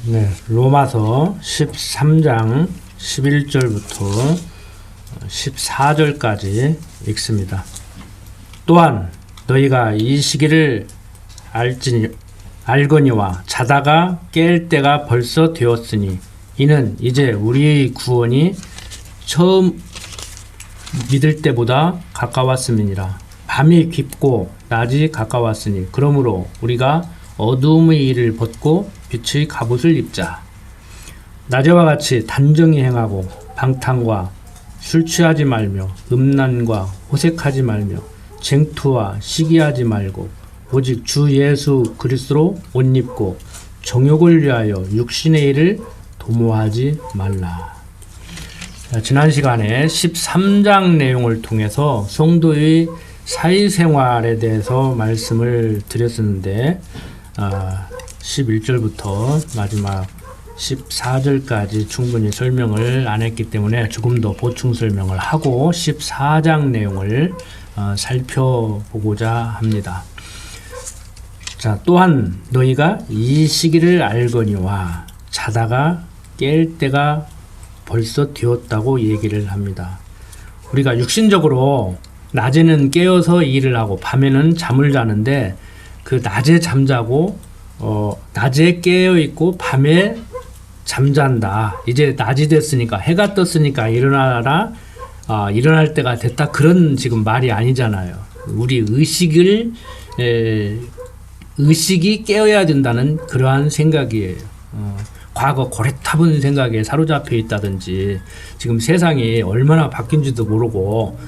네, 로마서 13장 11절부터 14절까지 읽습니다. 또한 너희가 이 시기를 알거니와 자다가 깰 때가 벌써 되었으니 이는 이제 우리의 구원이 처음 믿을 때보다 가까웠음이니라. 밤이 깊고 낮이 가까웠으니 그러므로 우리가 어두움의 일을 벗고 빛의 갑옷을 입자. 낮에와 같이 단정히 행하고 방탕과 술 취하지 말며 음란과 호색하지 말며 쟁투와 시기하지 말고 오직 주 예수 그리스도로 옷 입고 정욕을 위하여 육신의 일을 도모하지 말라. 지난 시간에 13장 내용을 통해서 성도의 사회생활에 대해서 말씀을 드렸었는데 11절부터 마지막 14절까지 충분히 설명을 안 했기 때문에 조금 더 보충 설명을 하고 14장 내용을 살펴보고자 합니다. 자, 또한 너희가 이 시기를 알거니와 자다가 깰 때가 벌써 되었다고 얘기를 합니다. 우리가 육신적으로 낮에는 깨어서 일을 하고 밤에는 잠을 자는데 그 낮에 잠자고 낮에 깨어 있고 밤에 잠잔다. 이제 낮이 됐으니까 해가 떴으니까 일어나라. 일어날 때가 됐다. 그런 지금 말이 아니잖아요. 우리 의식이 깨어야 된다는 그러한 생각이에요. 과거 고래타분 생각에 사로잡혀 있다든지 지금 세상이 얼마나 바뀐지도 모르고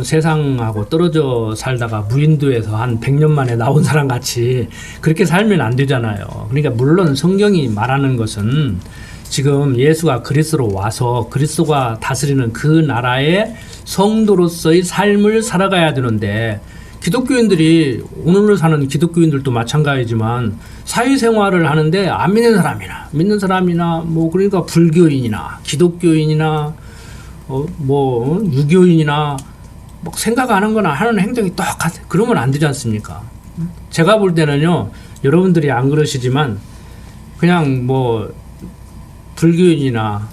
세상하고 떨어져 살다가 무인도에서 한 100년 만에 나온 사람 같이 그렇게 살면 안 되잖아요. 그러니까 물론 성경이 말하는 것은 지금 예수가 그리스도로 와서 그리스도가 다스리는 그 나라의 성도로서의 삶을 살아가야 되는데 기독교인들이 오늘을 사는 기독교인들도 마찬가지지만 사회생활을 하는데 안 믿는 사람이나 뭐 그러니까 불교인이나 기독교인이나 유교인이나 뭐 생각 안 한 거나 하는 행동이 똑같아. 그러면 안 되지 않습니까? 제가 볼 때는요, 여러분들이 안 그러시지만 그냥 뭐 불교인이나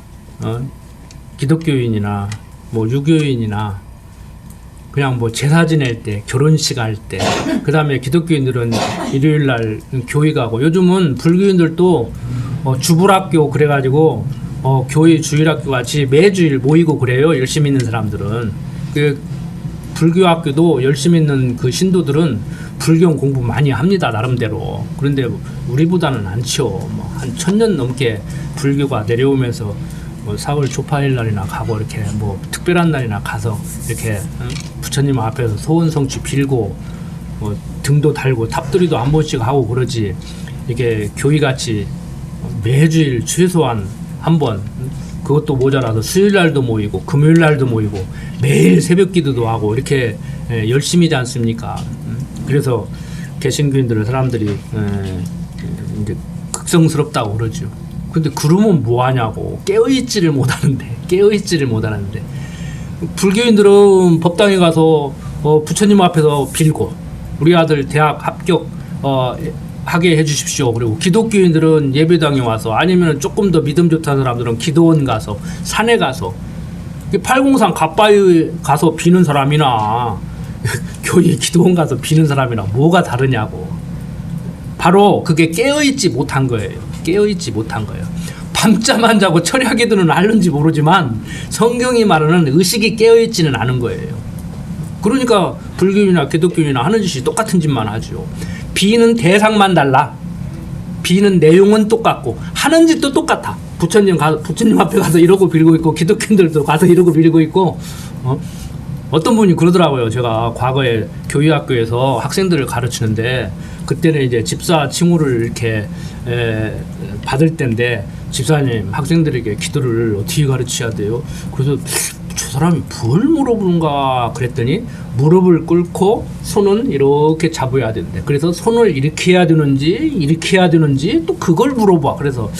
기독교인이나 뭐 유교인이나 그냥 뭐 제사 지낼 때, 결혼식 할 때, 그 다음에 기독교인들은 일요일 날 교회 가고, 요즘은 불교인들도 주불학교 그래가지고 교회 주일학교 같이 매주일 모이고 그래요. 열심히 있는 사람들은. 그 불교학교도 열심히 있는 그 신도들은 불경 공부 많이 합니다. 나름대로. 그런데 우리보다는 않죠. 뭐 한 1000년 넘게 불교가 내려오면서 뭐 4월 조파일 날이나 가고 이렇게 뭐 특별한 날이나 가서 이렇게 부처님 앞에서 소원 성취 빌고 뭐 등도 달고 탑들이도 한 번씩 하고 그러지. 이게 교회같이 매주일 최소한 한 번, 그것도 모자라서 수요일 날도 모이고 금요일 날도 모이고 매일 새벽 기도도 하고 이렇게 열심히지 않습니까? 그래서 개신교인들은 사람들이 이제 극성스럽다고 그러죠. 근데 그러면 뭐하냐고. 깨어있지를 못하는데 불교인들은 법당에 가서 부처님 앞에서 빌고 우리 아들 대학 합격 하게 해주십시오. 그리고 기독교인들은 예배당에 와서 아니면 조금 더 믿음 좋다는 사람들은 기도원 가서 산에 가서 803 갓바위 가서 비는 사람이나 교회 기도원 가서 비는 사람이나 뭐가 다르냐고. 바로 그게 깨어있지 못한 거예요. 밤잠 안 자고 철야기도는 알는지 모르지만 성경이 말하는 의식이 깨어있지는 않은 거예요. 그러니까 불교인이나 기독교인이나 하는 짓이 똑같은 짓만 하죠. 비는 대상만 달라. 비는 내용은 똑같고 하는 짓도 똑같아. 부처님 앞에 가서 이러고 빌고 있고 기독교인들도 가서 이러고 빌고 있고 어떤 분이 그러더라고요. 제가 과거에 교회학교에서 학생들을 가르치는데 그때는 이제 집사 칭호를 이렇게 받을 때인데 집사님 학생들에게 기도를 어떻게 가르쳐야 돼요? 그래서 저 사람이 뭘 물어보는가 그랬더니 무릎을 꿇고 손은 이렇게 잡아야 되는데 그래서 손을 이렇게 해야 되는지 또 그걸 물어봐. 그래서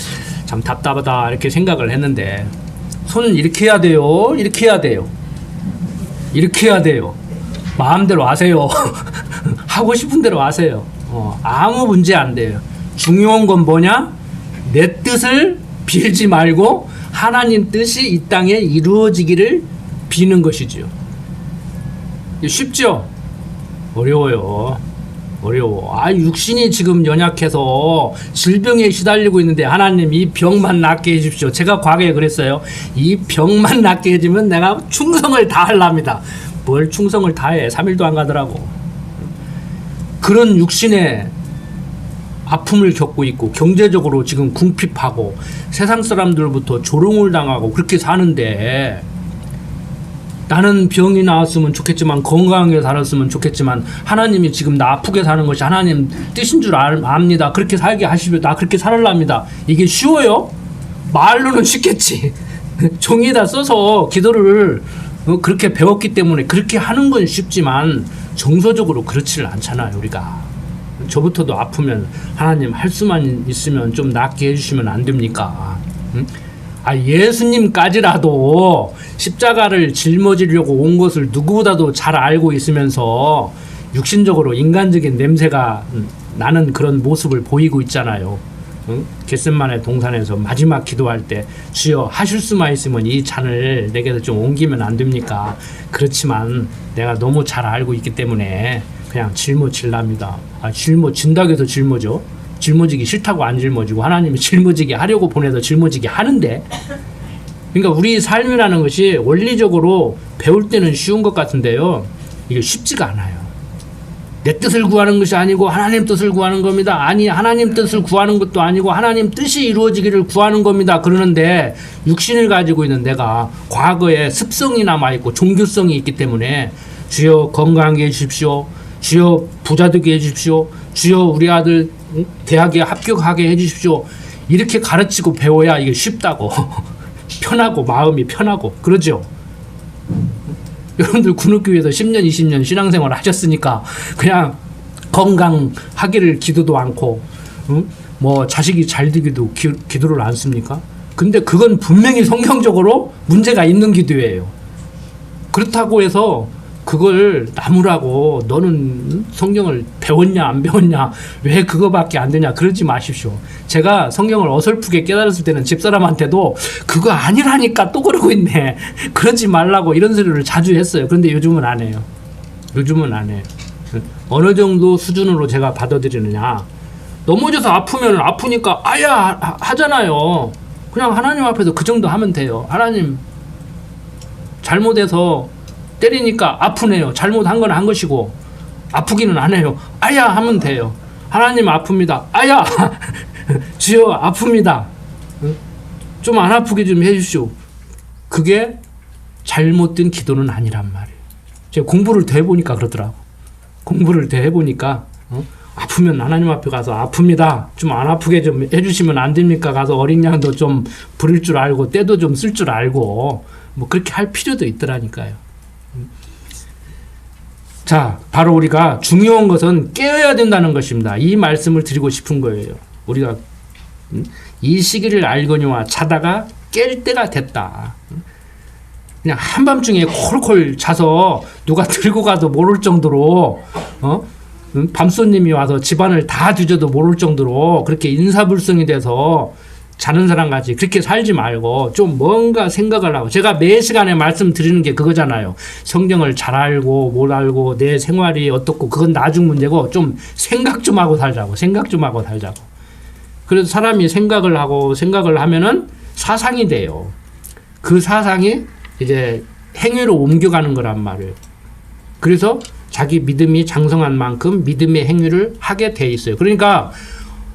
참 답답하다 이렇게 생각을 했는데 손은 이렇게 해야 돼요. 마음대로 하세요. 하고 싶은 대로 하세요. 아무 문제 안 돼요. 중요한 건 뭐냐? 내 뜻을 빌지 말고 하나님 뜻이 이 땅에 이루어지기를 비는 것이지요. 쉽죠? 어려워요. 어려워. 육신이 지금 연약해서 질병에 시달리고 있는데 하나님 이 병만 낫게 해주십시오. 제가 과거에 그랬어요. 이 병만 낫게 해주면 내가 충성을 다하랍니다. 뭘 충성을 다해? 3일도 안 가더라고. 그런 육신의 아픔을 겪고 있고 경제적으로 지금 궁핍하고 세상 사람들부터 조롱을 당하고 그렇게 사는데, 나는 병이 나았으면 좋겠지만 건강하게 살았으면 좋겠지만 하나님이 지금 나 아프게 사는 것이 하나님 뜻인 줄 압니다. 그렇게 살게 하시면 나 그렇게 살랍니다. 이게 쉬워요? 말로는 쉽겠지. 종이에다 써서 기도를 그렇게 배웠기 때문에 그렇게 하는 건 쉽지만 정서적으로 그렇지를 않잖아요. 우리가 저부터도 아프면 하나님 할 수만 있으면 좀 낫게 해주시면 안 됩니까? 응? 예수님까지라도 십자가를 짊어지려고 온 것을 누구보다도 잘 알고 있으면서 육신적으로 인간적인 냄새가 나는 그런 모습을 보이고 있잖아요. 응? 겟세마네 동산에서 마지막 기도할 때 주여 하실 수만 있으면 이 잔을 내게서 좀 옮기면 안 됩니까? 그렇지만 내가 너무 잘 알고 있기 때문에 그냥 짊어질랍니다. 짊어진다고 해서 짊어져? 짊어지기 싫다고 안 짊어지고 하나님이 짊어지게 하려고 보내서 짊어지게 하는데, 그러니까 우리 삶이라는 것이 원리적으로 배울 때는 쉬운 것 같은데요, 이게 쉽지가 않아요. 내 뜻을 구하는 것이 아니고 하나님 뜻을 구하는 겁니다. 아니, 하나님 뜻을 구하는 것도 아니고 하나님 뜻이 이루어지기를 구하는 겁니다. 그러는데 육신을 가지고 있는 내가 과거에 습성이 남아있고 종교성이 있기 때문에 주여 건강하게 해주십시오, 주여 부자 되게 해주십시오, 주여 우리 아들 대학에 합격하게 해주십시오, 이렇게 가르치고 배워야 이게 쉽다고 편하고 마음이 편하고 그러죠. 여러분들 군옥교회에서 10년 20년 신앙생활 하셨으니까 그냥 건강하기를 기도도 않고 뭐 자식이 잘 되기도 기도를 안 씁니까? 근데 그건 분명히 성경적으로 문제가 있는 기도예요. 그렇다고 해서 그걸 나무라고 너는 성경을 배웠냐 안 배웠냐 왜 그거밖에 안 되냐 그러지 마십시오. 제가 성경을 어설프게 깨달았을 때는 집사람한테도 그거 아니라니까 또 그러고 있네 그러지 말라고 이런 소리를 자주 했어요. 그런데 요즘은 안 해요. 요즘은 안 해요. 어느 정도 수준으로 제가 받아들이느냐, 넘어져서 아프면 아프니까 아야 하잖아요. 그냥 하나님 앞에서 그 정도 하면 돼요. 하나님 잘못해서 때리니까 아프네요. 잘못한 건 한 것이고 아프기는 안 해요. 아야 하면 돼요. 하나님 아픕니다. 아야 주여 아픕니다. 좀 안 아프게 좀 해주시오. 그게 잘못된 기도는 아니란 말이에요. 제가 공부를 더 해보니까 그러더라고. 공부를 더 해보니까 아프면 하나님 앞에 가서 아픕니다. 좀 안 아프게 좀 해주시면 안 됩니까? 가서 어린 양도 좀 부릴 줄 알고 때도 좀 쓸 줄 알고 뭐 그렇게 할 필요도 있더라니까요. 자, 바로 우리가 중요한 것은 깨어야 된다는 것입니다. 이 말씀을 드리고 싶은 거예요. 우리가 이 시기를 알거니와 자다가 깰 때가 됐다. 그냥 한밤중에 콜콜 자서 누가 들고 가도 모를 정도로 밤손님이 와서 집안을 다 뒤져도 모를 정도로 그렇게 인사불성이 돼서 자는 사람 같이 그렇게 살지 말고 좀 뭔가 생각을 하고, 제가 매 시간에 말씀드리는 게 그거잖아요. 성경을 잘 알고 뭘 알고 내 생활이 어떻고 그건 나중 문제고 좀 생각 좀 하고 살자고. 생각 좀 하고 살자고. 그래서 사람이 생각을 하고 생각을 하면은 사상이 돼요. 그 사상이 이제 행위로 옮겨가는 거란 말이에요. 그래서 자기 믿음이 장성한 만큼 믿음의 행위를 하게 돼 있어요. 그러니까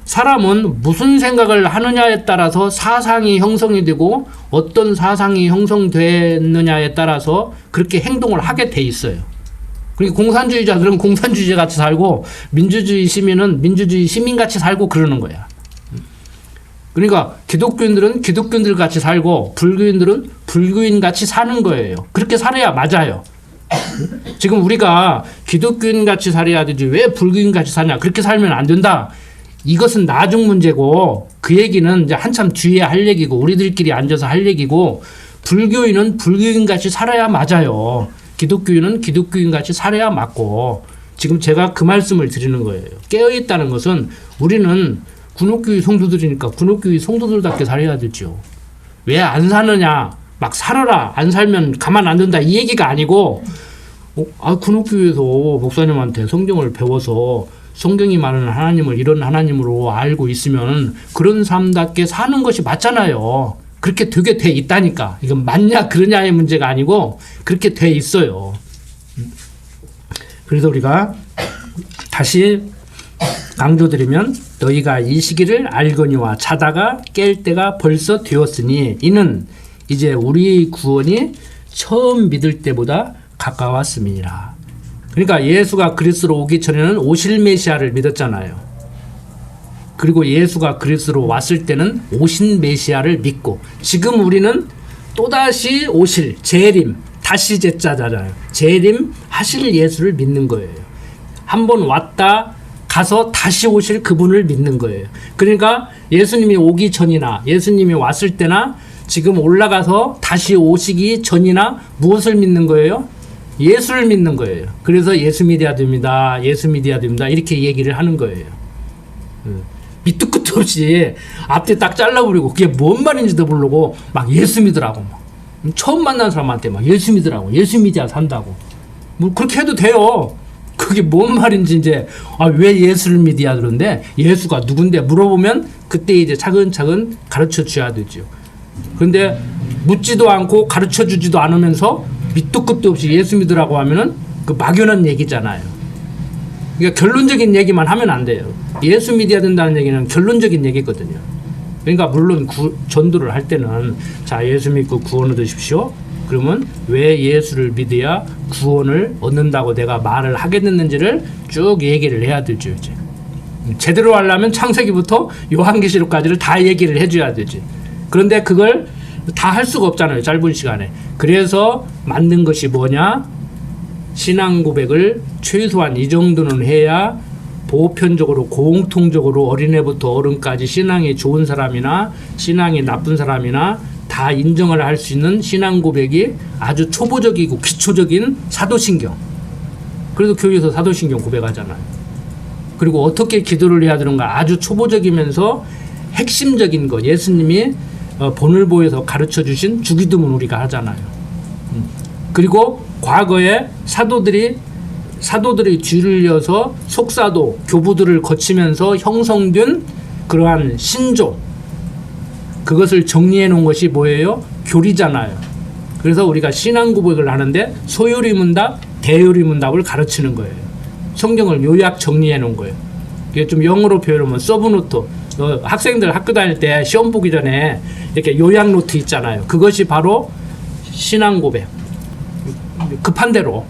사람은 무슨 생각을 하느냐에 따라서 사상이 형성이 되고 어떤 사상이 형성됐느냐에 따라서 그렇게 행동을 하게 돼 있어요. 그러니까 공산주의자들은 공산주의자 같이 살고 민주주의 시민은 민주주의 시민 같이 살고 그러는 거야. 그러니까 기독교인들은 기독교인들 같이 살고 불교인들은 불교인 같이 사는 거예요. 그렇게 살아야 맞아요. 지금 우리가 기독교인 같이 살아야 되지 왜 불교인 같이 사냐, 그렇게 살면 안 된다. 이것은 나중 문제고 그 얘기는 이제 한참 뒤에 할 얘기고 우리들끼리 앉아서 할 얘기고, 불교인은 불교인 같이 살아야 맞아요. 기독교인은 기독교인 같이 살아야 맞고, 지금 제가 그 말씀을 드리는 거예요. 깨어있다는 것은 우리는 군옥교회 성도들이니까 군옥교회 성도들답게 살아야 되죠. 왜 안 사느냐? 막 살아라. 안 살면 가만 안 둔다. 이 얘기가 아니고 군옥교회에서 목사님한테 성경을 배워서 성경이 말하는 하나님을 이런 하나님으로 알고 있으면 그런 삶답게 사는 것이 맞잖아요. 그렇게 되게 돼 있다니까. 이건 맞냐 그러냐의 문제가 아니고 그렇게 돼 있어요. 그래서 우리가 다시 강조드리면 너희가 이 시기를 알거니와 자다가 깰 때가 벌써 되었으니 이는 이제 우리 구원이 처음 믿을 때보다 가까웠음이니라. 그러니까 예수가 그리스로 오기 전에는 오실 메시아를 믿었잖아요. 그리고 예수가 그리스로 왔을 때는 오신 메시아를 믿고 지금 우리는 또다시 오실 재림 다시 제자잖아요. 재림 하실 예수를 믿는 거예요. 한번 왔다 가서 다시 오실 그분을 믿는 거예요. 그러니까 예수님이 오기 전이나 예수님이 왔을 때나 지금 올라가서 다시 오시기 전이나 무엇을 믿는 거예요? 예수를 믿는 거예요. 그래서 예수 믿어야 됩니다. 예수 믿어야 됩니다. 이렇게 얘기를 하는 거예요. 밑도 끝도 없이 앞뒤 딱 잘라버리고 그게 뭔 말인지도 모르고 막 예수 믿으라고 막. 처음 만난 사람한테 막 예수 믿으라고 예수 믿어야 산다고 뭐 그렇게 해도 돼요. 그게 뭔 말인지 이제 왜 예수를 믿어야 그런데 예수가 누군데 물어보면 그때 이제 차근차근 가르쳐 줘야 되죠. 그런데 묻지도 않고 가르쳐 주지도 않으면서 밑도 끝도 없이 예수 믿으라고 하면은 그 막연한 얘기잖아요. 그러니까 결론적인 얘기만 하면 안 돼요. 예수 믿어야 된다는 얘기는 결론적인 얘기거든요. 그러니까 물론 전도를 할 때는 자 예수 믿고 구원을 얻으십시오. 그러면 왜 예수를 믿어야 구원을 얻는다고 내가 말을 하게 됐는지를 쭉 얘기를 해야 되죠. 이제 제대로 하려면 창세기부터 요한계시록까지를 다 얘기를 해줘야 되지. 그런데 그걸 다 할 수가 없잖아요. 짧은 시간에. 그래서 만든 것이 뭐냐? 신앙 고백을 최소한 이 정도는 해야 보편적으로 공통적으로 어린애부터 어른까지 신앙이 좋은 사람이나 신앙이 나쁜 사람이나 다 인정을 할 수 있는 신앙 고백이 아주 초보적이고 기초적인 사도신경. 그래서 교회에서 사도신경 고백하잖아요. 그리고 어떻게 기도를 해야 되는가 아주 초보적이면서 핵심적인 거 예수님이 본을 보여서 가르쳐 주신 주기도문 우리가 하잖아요. 그리고 과거에 사도들이 뒤를 이어서 속사도 교부들을 거치면서 형성된 그러한 신조 그것을 정리해 놓은 것이 뭐예요? 교리잖아요. 그래서 우리가 신앙 고백을 하는데 소요리문답, 대요리문답을 가르치는 거예요. 성경을 요약 정리해 놓은 거예요. 이게 좀 영어로 표현하면 서브노트. 학생들 학교 다닐 때 시험 보기 전에 이렇게 요약 노트 있잖아요. 그것이 바로 신앙 고백. 급한 대로.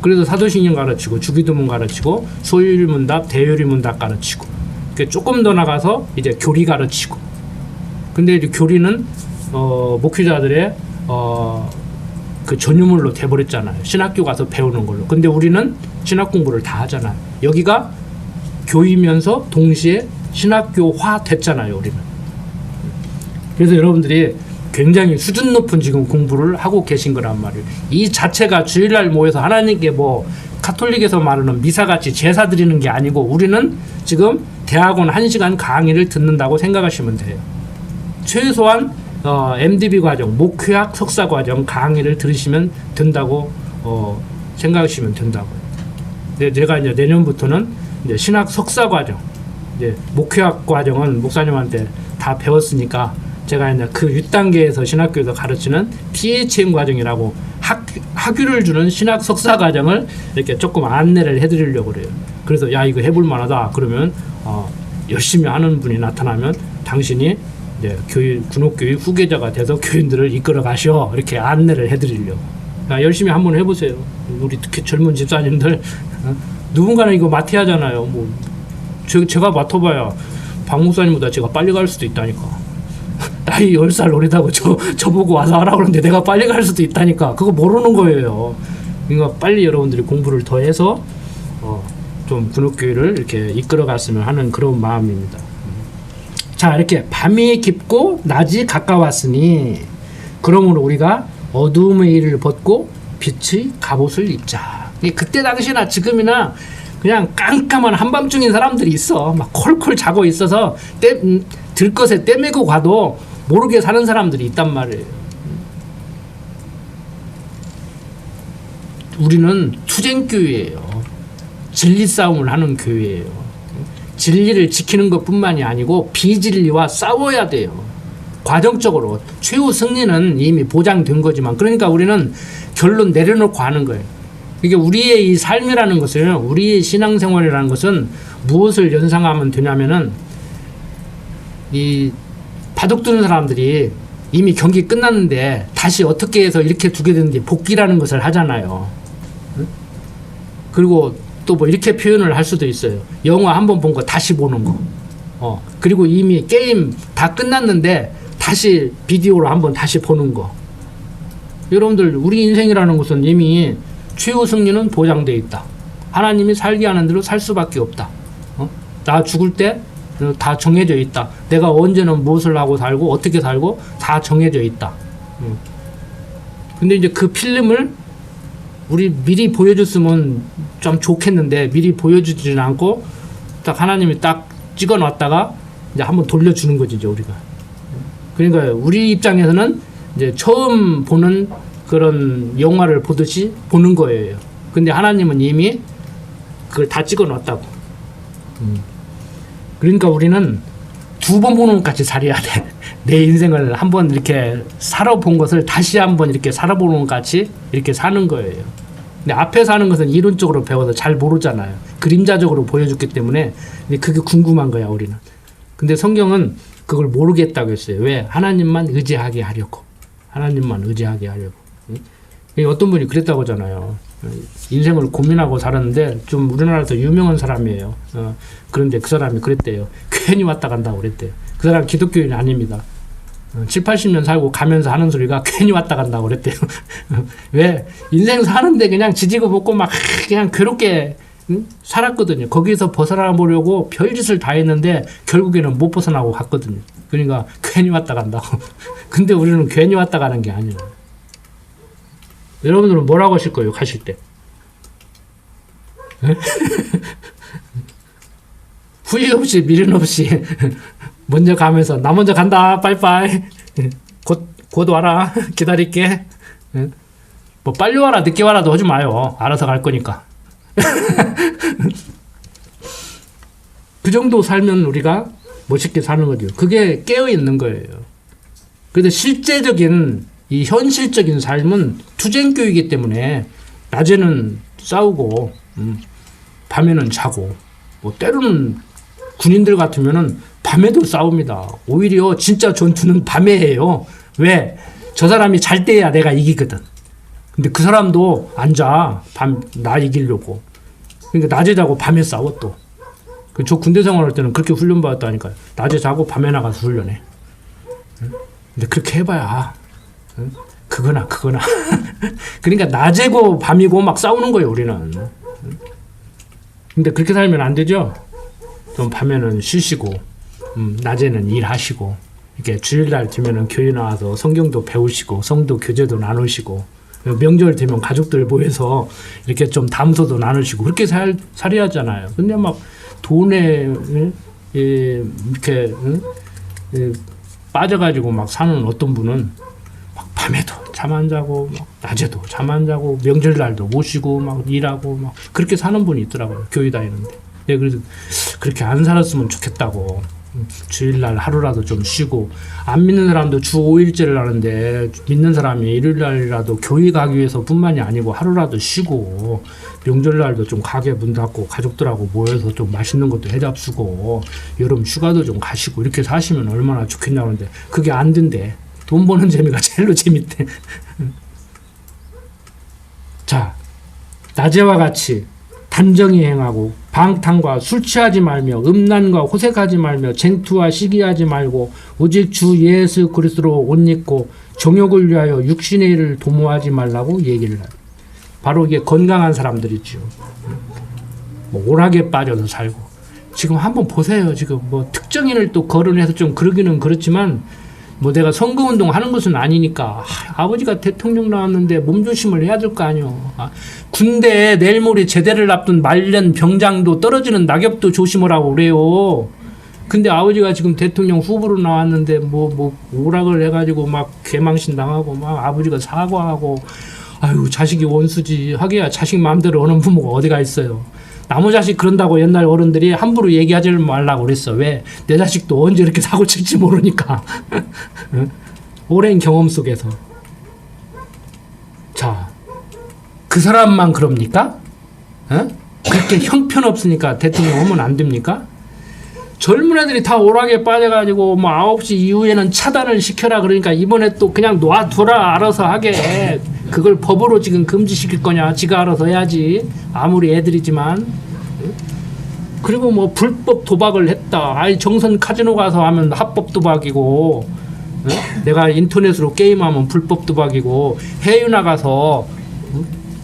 그래서 사도신경 가르치고 주기도문 가르치고 소요리문답, 대요리문답 가르치고. 조금 더 나가서 이제 교리 가르치고. 근데 이제 교리는 목회자들의 그 전유물로 돼버렸잖아요. 신학교 가서 배우는 걸로. 근데 우리는 신학 공부를 다 하잖아요. 여기가 교이면서 동시에 신학교화 됐잖아요. 우리는. 그래서 여러분들이 굉장히 수준 높은 지금 공부를 하고 계신 거란 말이에요. 이 자체가 주일날 모여서 하나님께 뭐 카톨릭에서 말하는 미사같이 제사 드리는 게 아니고 우리는 지금 대학원 1시간 강의를 듣는다고 생각하시면 돼요. 최소한 MDB 과정, 목회학 석사 과정 강의를 들으시면 된다고 생각하시면 된다고요. 근데 제가 이제 내년부터는 이제 신학 석사 과정, 이제 목회학 과정은 목사님한테 다 배웠으니까 제가 이제 그 윗단계에서 신학교에서 가르치는 PHM 과정이라고 학위를 주는 신학 석사 과정을 이렇게 조금 안내를 해드리려고 그래요. 그래서 야 이거 해볼 만하다 그러면 열심히 하는 분이 나타나면 당신이 이제 군옥교회 후계자가 돼서 교인들을 이끌어 가셔 이렇게 안내를 해드리려고. 열심히 한번 해보세요. 우리 특히 젊은 집사님들 누군가는 이거 맡아야 하잖아요. 뭐 제가 맡아봐야 박 목사님보다 제가 빨리 갈 수도 있다니까. 나이 10살 어리다고 저보고 와서 하라 그러는데 내가 빨리 갈 수도 있다니까. 그거 모르는 거예요. 그러니까 빨리 여러분들이 공부를 더 해서 좀 군옥교회를 이렇게 이끌어 갔으면 하는 그런 마음입니다. 자, 이렇게 밤이 깊고 낮이 가까웠으니 그러므로 우리가 어두움의 일을 벗고 빛의 갑옷을 입자. 그때 당시나 지금이나 그냥 깜깜한 한밤중인 사람들이 있어. 막 콜콜 자고 있어서 들것에 떼매고 가도 모르게 사는 사람들이 있단 말이에요. 우리는 투쟁교회예요. 진리 싸움을 하는 교회예요. 진리를 지키는 것뿐만이 아니고 비진리와 싸워야 돼요. 과정적으로 최후 승리는 이미 보장된 거지만, 그러니까 우리는 결론 내려놓고 하는 거예요. 이게 우리의 이 삶이라는 것을, 우리의 신앙생활이라는 것은 무엇을 연상하면 되냐면은, 이 바둑 두는 사람들이 이미 경기 끝났는데 다시 어떻게 해서 이렇게 두게 되는지 복귀라는 것을 하잖아요. 그리고 또 뭐 이렇게 표현을 할 수도 있어요. 영화 한 번 본 거 다시 보는 거. 그리고 이미 게임 다 끝났는데 다시 비디오로 한번 다시 보는 거. 여러분들, 우리 인생이라는 것은 이미 최후 승리는 보장되어 있다. 하나님이 살게 하는 대로 살 수밖에 없다. 나 죽을 때 다 정해져 있다. 내가 언제는 무엇을 하고 살고 어떻게 살고 다 정해져 있다. 근데 이제 그 필름을 우리 미리 보여줬으면 좀 좋겠는데 미리 보여주지는 않고 딱 하나님이 딱 찍어놨다가 이제 한번 돌려주는 거지, 이제 우리가. 그러니까 우리 입장에서는 이제 처음 보는 그런 영화를 보듯이 보는 거예요. 근데 하나님은 이미 그걸 다 찍어놨다고. 그러니까 우리는 두 번 보는 것 같이 살아야 돼. 내 인생을 한번 이렇게 살아본 것을 다시 한번 이렇게 살아보는 것 같이 이렇게 사는 거예요. 근데 앞에 사는 것은 이론적으로 배워서 잘 모르잖아요. 그림자적으로 보여줬기 때문에 그게 궁금한 거야, 우리는. 근데 성경은 그걸 모르겠다고 했어요. 왜? 하나님만 의지하게 하려고. 하나님만 의지하게 하려고. 어떤 분이 그랬다고 하잖아요. 인생을 고민하고 살았는데 좀 우리나라에서 유명한 사람이에요. 그런데 그 사람이 그랬대요. 괜히 왔다 간다고 그랬대요. 그 사람 기독교인이 아닙니다. 7, 80년 살고 가면서 하는 소리가 괜히 왔다 간다고 그랬대요. 왜? 인생 사는데 그냥 지지고 볶고 막 그냥 괴롭게 살았거든요. 거기서 벗어나 보려고 별짓을 다 했는데 결국에는 못 벗어나고 갔거든요. 그러니까 괜히 왔다 간다고. 근데 우리는 괜히 왔다 가는 게 아니에요. 여러분들은 뭐라고 하실 거예요, 가실 때? 후회 없이 미련 없이 먼저 가면서 나 먼저 간다, 빠이빠이, 곧 와라, 기다릴게. 뭐 빨리 와라 늦게 와라도 하지 마요. 알아서 갈 거니까. 그 정도 살면 우리가 멋있게 사는 거죠. 그게 깨어 있는 거예요. 그래서 실제적인 이 현실적인 삶은 투쟁교이기 때문에 낮에는 싸우고 밤에는 자고, 뭐 때로는 군인들 같으면은 밤에도 싸웁니다. 오히려 진짜 전투는 밤에 해요. 왜? 저 사람이 잘 때야 내가 이기거든. 근데 그 사람도 안 자. 나 이기려고. 그러니까 낮에 자고 밤에 싸워 또. 저 군대 생활할 때는 그렇게 훈련 받았다니까요. 낮에 자고 밤에 나가서 훈련해. 근데 그렇게 해봐야 그거나. 그러니까 낮에고 밤이고 막 싸우는 거예요, 우리는. 근데 그렇게 살면 안 되죠. 좀 밤에는 쉬시고, 낮에는 일하시고, 이렇게 주일날 되면은 교회 나와서 성경도 배우시고, 성도 교제도 나누시고, 명절 되면 가족들 모여서 이렇게 좀 담소도 나누시고, 그렇게 살아야 하잖아요. 근데 막 돈에 이렇게 빠져가지고 막 사는 어떤 분은 막 밤에도 잠 안 자고, 막 낮에도 잠 안 자고, 명절날도 못 쉬고, 막 일하고, 막 그렇게 사는 분이 있더라고요. 교회 다니는데. 예, 그래서 그렇게 안 살았으면 좋겠다고. 주일날 하루라도 좀 쉬고, 안 믿는 사람도 주 5일제를 하는데 믿는 사람이 일요일날이라도 교회 가기 위해서 뿐만이 아니고 하루라도 쉬고, 명절날도 좀 가게 문 닫고 가족들하고 모여서 좀 맛있는 것도 해잡수고, 여름 휴가도 좀 가시고 이렇게 사시면 얼마나 좋겠냐고 하는데 그게 안 된대. 돈 버는 재미가 제일로 재밌대. 자, 낮에와 같이 단정히 행하고 방탕과 술 취하지 말며 음란과 호색하지 말며 쟁투와 시기하지 말고 오직 주 예수 그리스도로 옷 입고 정욕을 위하여 육신의 일을 도모하지 말라고 얘기를 해요. 바로 이게 건강한 사람들이죠. 뭐 오락에 빠져서 살고. 지금 한번 보세요. 지금 뭐 특정인을 또 거론해서 좀 그러기는 그렇지만 뭐 내가 선거운동 하는 것은 아니니까 아버지가 대통령 나왔는데 몸조심을 해야 될 거 아니오. 군대 내일 모레 제대를 앞둔 말년 병장도 떨어지는 낙엽도 조심을 하고 그래요. 근데 아버지가 지금 대통령 후보로 나왔는데 뭐 오락을 해가지고 막 개망신 당하고 막 아버지가 사과하고 아유 자식이 원수지 하기야 자식 마음대로 하는 부모가 어디가 있어요. 나무 자식 그런다고 옛날 어른들이 함부로 얘기하지 말라고 그랬어. 왜? 내 자식도 언제 이렇게 사고 칠지 모르니까. 오랜 경험 속에서. 자, 그 사람만 그럽니까? 그렇게 형편없으니까 대통령 오면 안 됩니까? 젊은 애들이 다 오락에 빠져가지고 뭐 9시 이후에는 차단을 시켜라 그러니까 이번에 또 그냥 놔둬라 알아서 하게. 그걸 법으로 지금 금지시킬 거냐? 지가 알아서 해야지. 아무리 애들이지만. 그리고 뭐 불법 도박을 했다. 아이 정선 카지노 가서 하면 합법 도박이고, 내가 인터넷으로 게임하면 불법 도박이고, 해외 나가서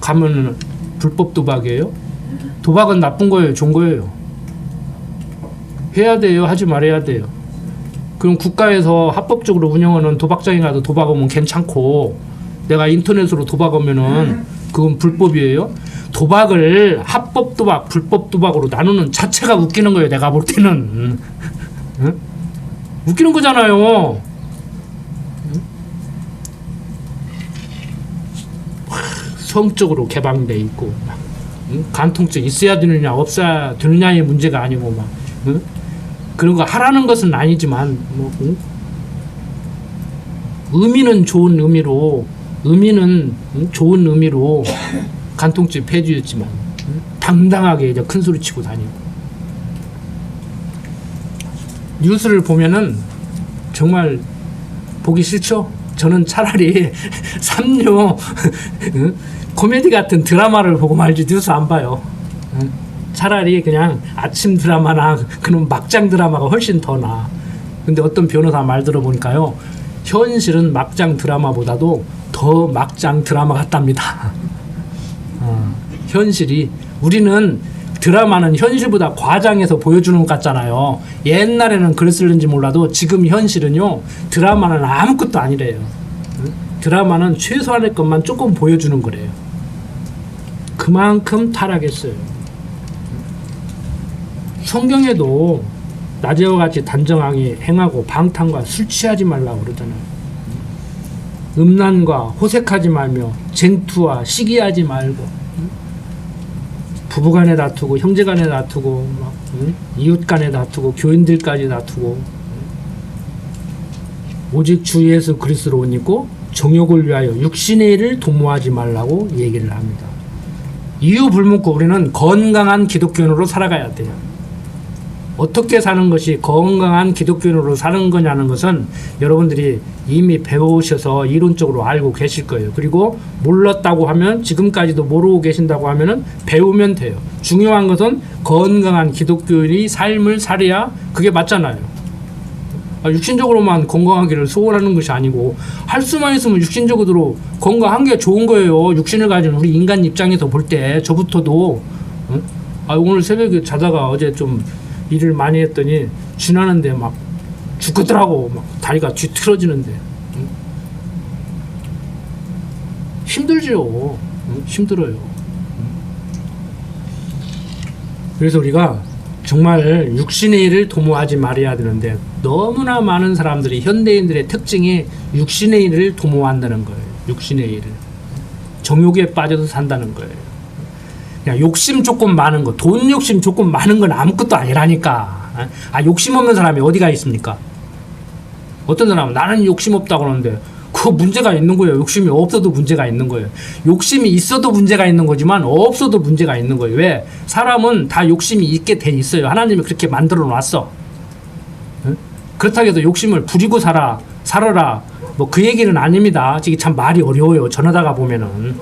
가면 불법 도박이에요? 도박은 나쁜 거예요, 좋은 거예요? 해야 돼요, 하지 말아야 돼요. 그럼 국가에서 합법적으로 운영하는 도박장에 가서 도박하면 괜찮고, 내가 인터넷으로 도박하면은 그건 불법이에요. 도박을 합법 도박, 불법 도박으로 나누는 자체가 웃기는 거예요. 내가 볼 때는. 웃기는 거잖아요. 성적으로 개방돼 있고 막, 간통증 있어야 되느냐 없어야 되느냐의 문제가 아니고 막 그런 거 하라는 것은 아니지만 뭐, 의미는 좋은 의미로 좋은 의미로 간통증 폐지였지만 당당하게 이제 큰 소리 치고 다니고 뉴스를 보면은 정말 보기 싫죠. 저는 차라리 삼류 코미디 같은 드라마를 보고 말지 뉴스 안 봐요. 차라리 그냥 아침 드라마나 그런 막장 드라마가 훨씬 더 나아. 근데 어떤 변호사 말 들어보니까요, 현실은 막장 드라마보다도 더 막장 드라마 같답니다. 현실이, 우리는 드라마는 현실보다 과장해서 보여주는 것 같잖아요. 옛날에는 그랬을는지 몰라도 지금 현실은요, 드라마는 아무것도 아니래요. 드라마는 최소한의 것만 조금 보여주는 거래요. 그만큼 타락했어요. 성경에도 낮에와 같이 단정하게 행하고 방탕과 술 취하지 말라고 그러잖아요. 음란과 호색하지 말며 쟁투와 시기하지 말고, 부부간에 다투고 형제간에 다투고 막, 이웃간에 다투고 교인들까지 다투고, 오직 주 예수 그리스도로 옷 입고 정욕을 위하여 육신의 일을 도모하지 말라고 얘기를 합니다. 이유 불문고 우리는 건강한 기독교인으로 살아가야 돼요. 어떻게 사는 것이 건강한 기독교인으로 사는 거냐는 것은 여러분들이 이미 배우셔서 이론적으로 알고 계실 거예요. 그리고 몰랐다고 하면, 지금까지도 모르고 계신다고 하면은 배우면 돼요. 중요한 것은 건강한 기독교인이 삶을 살아야 그게 맞잖아요. 육신적으로만 건강하기를 소원하는 것이 아니고, 할 수만 있으면 육신적으로 건강한 게 좋은 거예요. 육신을 가진 우리 인간 입장에서 볼 때 저부터도 오늘 새벽에 자다가 어제 좀 일을 많이 했더니 지나는데 막 죽겠더라고. 막 다리가 뒤틀어지는데. 힘들죠. 힘들어요. 그래서 우리가 정말 육신의 일을 도모하지 말아야 되는데, 너무나 많은 사람들이, 현대인들의 특징이 육신의 일을 도모한다는 거예요. 육신의 일을. 정욕에 빠져서 산다는 거예요. 그냥 욕심 조금 많은 거, 돈 욕심 조금 많은 건 아무것도 아니라니까. 욕심 없는 사람이 어디가 있습니까? 어떤 사람은 나는 욕심 없다고 그러는데 그 문제가 있는 거예요. 욕심이 없어도 문제가 있는 거예요. 욕심이 있어도 문제가 있는 거지만 없어도 문제가 있는 거예요. 왜? 사람은 다 욕심이 있게 돼 있어요. 하나님이 그렇게 만들어 놨어. 그렇다고 해서 욕심을 부리고 살아라 뭐 그 얘기는 아닙니다. 이게 참 말이 어려워요. 전하다가 보면은.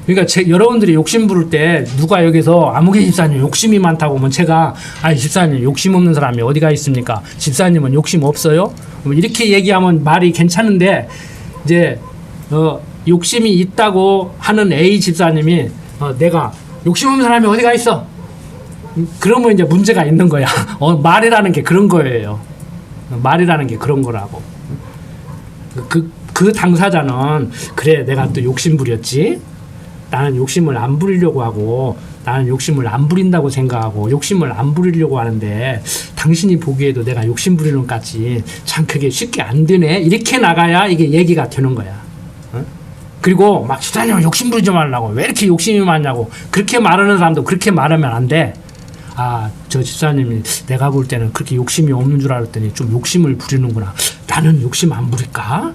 그러니까 여러분들이 욕심 부를 때 누가 여기서 아무개 집사님 욕심이 많다고 하면 제가 집사님 욕심 없는 사람이 어디가 있습니까? 집사님은 욕심 없어요? 이렇게 얘기하면 말이 괜찮은데, 이제 욕심이 있다고 하는 A 집사님이 내가 욕심 없는 사람이 어디가 있어? 그러면 이제 문제가 있는 거야. 말이라는 게 그런 거예요. 말이라는 게 그런 거라고. 그 당사자는 그래 내가 또 욕심 부렸지. 나는 욕심을 안 부리려고 하고 나는 욕심을 안 부린다고 생각하고 욕심을 안 부리려고 하는데 당신이 보기에도 내가 욕심 부리는 것 같지 참 그게 쉽게 안 되네 이렇게 나가야 이게 얘기가 되는 거야. 어? 그리고 막 집사님 욕심 부리지 말라고 왜 이렇게 욕심이 많냐고 그렇게 말하는 사람도 그렇게 말하면 안 돼. 아, 저 집사님이 내가 볼 때는 그렇게 욕심이 없는 줄 알았더니 좀 욕심을 부리는구나. 나는 욕심 안 부릴까?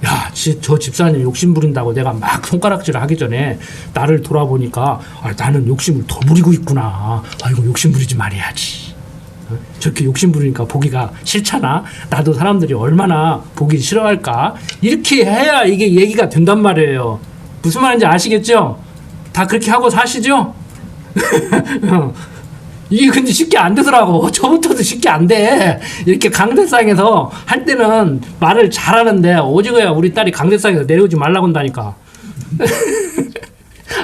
야, 저 집사님 욕심 부린다고 내가 막 손가락질을 하기 전에 나를 돌아보니까 아, 나는 욕심을 더 부리고 있구나. 아, 이거 욕심 부리지 말아야지. 어? 저렇게 욕심 부리니까 보기가 싫잖아. 나도 사람들이 얼마나 보기 싫어할까? 이렇게 해야 이게 얘기가 된단 말이에요. 무슨 말인지 아시겠죠? 다 그렇게 하고 사시죠? 이게 근데 쉽게 안 되더라고. 저부터도 쉽게 안 돼. 이렇게 강대상에서 할 때는 말을 잘하는데 오지거야 우리 딸이 강대상에서 내려오지 말라고 한다니까.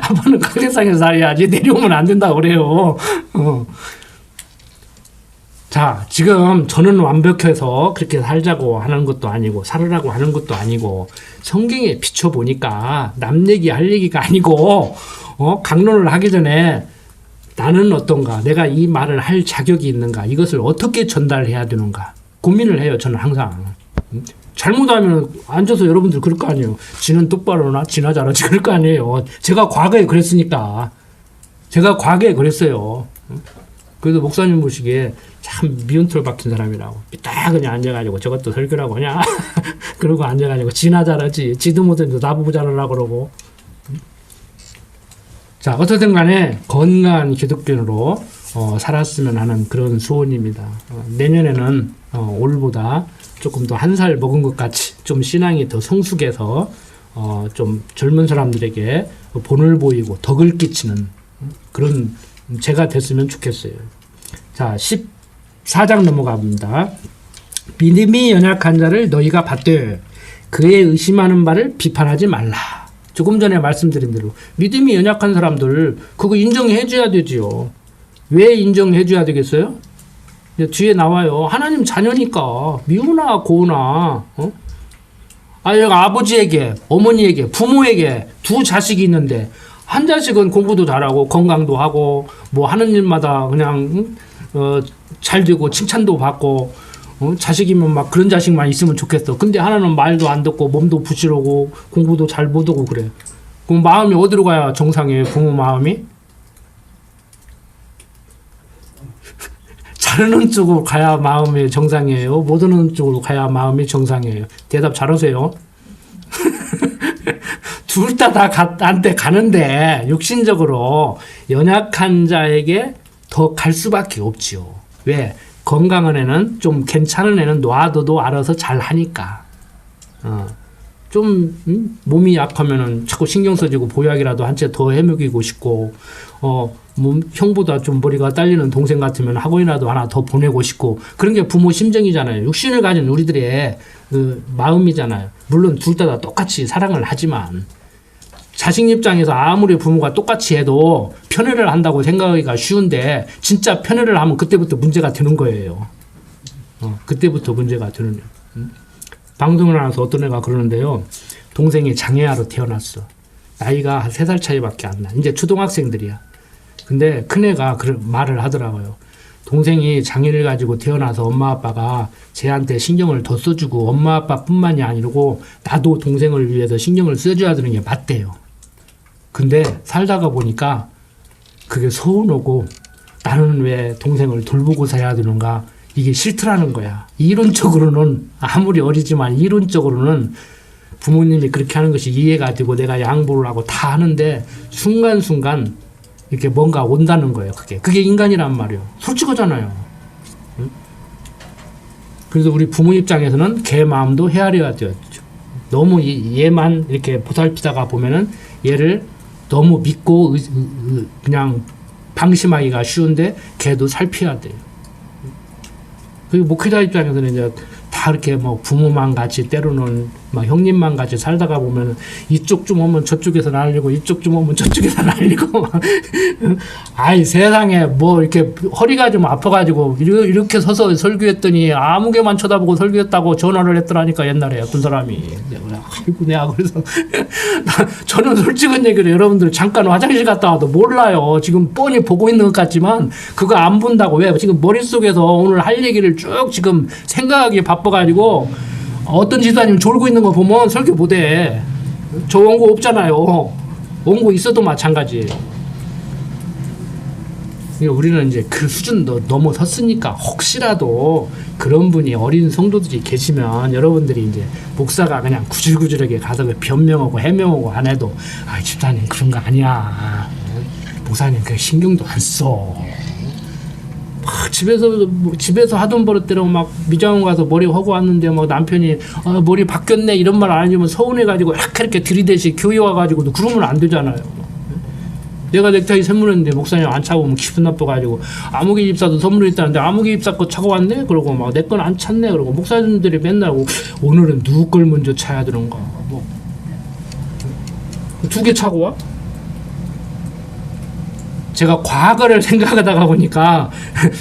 아빠는 강대상에서 살아야지 내려오면 안 된다고 그래요. 자, 지금 저는 완벽해서 그렇게 살자고 하는 것도 아니고 살으라고 하는 것도 아니고 성경에 비춰보니까 남 얘기 할 얘기가 아니고 강론을 하기 전에 나는 어떤가? 내가 이 말을 할 자격이 있는가? 이것을 어떻게 전달해야 되는가? 고민을 해요. 저는 항상. 잘못하면 앉아서 여러분들 그럴 거 아니에요. 지는 똑바로 나 지나 잘하지 그럴 거 아니에요. 제가 과거에 그랬으니까. 제가 과거에 그랬어요. 그래도 목사님 보시기에 참 미운털 박힌 사람이라고. 딱 그냥 앉아가지고 저것도 설교라고 그냥 그러고 앉아가지고 지나 잘하지. 지도 못해도 나보고 잘하려고 그러고. 자, 어쨌든 간에 건강한 기독교인으로 살았으면 하는 그런 소원입니다. 내년에는 올보다 조금 더 한 살 먹은 것 같이 좀 신앙이 더 성숙해서 좀 젊은 사람들에게 본을 보이고 덕을 끼치는 그런 제가 됐으면 좋겠어요. 자, 14장 넘어갑니다. 믿음이 연약한 자를 너희가 받되 그의 의심하는 바를 비판하지 말라. 조금 전에 말씀드린 대로 믿음이 연약한 사람들 그거 인정해 줘야 되지요. 왜 인정해 줘야 되겠어요? 뒤에 나와요. 하나님 자녀니까 미우나 고우나 얘가 아버지에게 어머니에게 부모에게 두 자식이 있는데 한 자식은 공부도 잘하고 건강도 하고 뭐 하는 일마다 그냥 잘 되고 칭찬도 받고 자식이면 막 그런 자식만 있으면 좋겠어. 근데 하나는 말도 안 듣고 몸도 부실하고 공부도 잘 못하고 그래. 그럼 마음이 어디로 가야 정상이에요? 부모 마음이? 잘하는 쪽으로 가야 마음이 정상이에요? 못하는 쪽으로 가야 마음이 정상이에요? 대답 잘하세요. 둘 다 나한테 가는데 육신적으로 연약한 자에게 더 갈 수밖에 없지요. 왜? 건강한 애는 좀 괜찮은 애는 놔둬도 알아서 잘 하니까. 좀 몸이 약하면은 자꾸 신경 써지고 보약이라도 한 채 더 해먹이고 싶고 형보다 좀 머리가 딸리는 동생 같으면 학원이라도 하나 더 보내고 싶고 그런 게 부모 심정이잖아요. 육신을 가진 우리들의 그 마음이잖아요. 물론 둘 다 똑같이 사랑을 하지만 자식 입장에서 아무리 부모가 똑같이 해도 편애를 한다고 생각하기가 쉬운데 진짜 편애를 하면 그때부터 문제가 되는 거예요. 그때부터 문제가 되는 거예요. 방송을 하면서 어떤 애가 그러는데요. 동생이 장애아로 태어났어. 나이가 한 3살 차이밖에 안 나. 이제 초등학생들이야. 근데 큰애가 말을 하더라고요. 동생이 장애를 가지고 태어나서 엄마 아빠가 쟤한테 신경을 더 써주고 엄마 아빠뿐만이 아니고 나도 동생을 위해서 신경을 써줘야 되는 게 맞대요. 근데 살다가 보니까 그게 서운하고 나는 왜 동생을 돌보고 살아야 되는가 이게 싫더라는 거야. 이론적으로는 아무리 어리지만 이론적으로는 부모님이 그렇게 하는 것이 이해가 되고 내가 양보를 하고 다 하는데 순간순간 이렇게 뭔가 온다는 거예요. 그게 인간이란 말이에요. 솔직하잖아요. 응? 그래서 우리 부모 입장에서는 걔 마음도 헤아려야 돼요. 너무 얘만 이렇게 보살피다가 보면은 얘를 너무 믿고 그냥 방심하기가 쉬운데 걔도 살펴야 돼요. 그리고 목회자 입장에서는 이제 다 이렇게 뭐 부모만 같이 때로는 막 형님만 같이 살다가 보면 이쪽 좀 오면 저쪽에서 날리고 이쪽 좀 오면 저쪽에서 날리고 막 아이 세상에 뭐 이렇게 허리가 좀 아파가지고 이렇게 서서 설교했더니 아무개만 쳐다보고 설교했다고 전화를 했더라니까 옛날에 어떤 사람이 아이고 내가 그래서 저는 솔직한 얘기로 여러분들 잠깐 화장실 갔다 와도 몰라요. 지금 뻔히 보고 있는 것 같지만 그거 안 본다고. 왜 지금 머릿속에서 오늘 할 얘기를 쭉 지금 생각하기 바빠가지고 어떤 지사님 졸고 있는 거 보면 설교 못해. 저 원고 없잖아요. 원고 있어도 마찬가지예요. 우리는 이제 그 수준도 넘어섰으니까 혹시라도 그런 분이 어린 성도들이 계시면 여러분들이 이제 목사가 그냥 구질구질하게 가서 변명하고 해명하고 안 해도 아 집사님 그런 거 아니야. 목사님 그 신경도 안 써. 막 집에서 하던 버릇대로 막 미장원 가서 머리 하고 왔는데 막 남편이 머리 바뀌었네 이런 말 안 해주면 서운해가지고 이렇게 들이대시 교회 와가지고도 그러면 안 되잖아요. 내가 넥타이 선물했는데 목사님 안 차고 오면 기분 나빠가지고 아무개 집사도 선물했다는데 아무개 집사 거 차고 왔네? 그러고 막 내 건 안 찼네? 그러고 목사님들이 맨날 오늘은 누구 걸 먼저 차야 되는가? 뭐 두 개 차고 와? 제가 과거를 생각하다가 보니까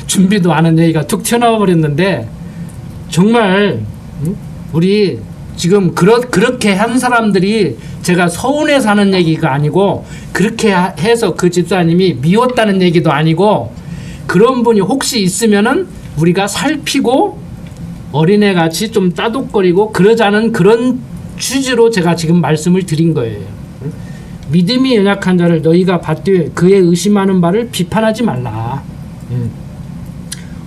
준비도 안 한 얘기가 툭 튀어나와 버렸는데 정말 우리 지금 그렇게 한 사람들이 제가 서운해서 하는 얘기가 아니고 그렇게 해서 그 집사님이 미웠다는 얘기도 아니고 그런 분이 혹시 있으면은 우리가 살피고 어린애같이 좀 따독거리고 그러자는 그런 취지로 제가 지금 말씀을 드린 거예요. 믿음이 연약한 자를 너희가 받되 그의 의심하는 바를 비판하지 말라.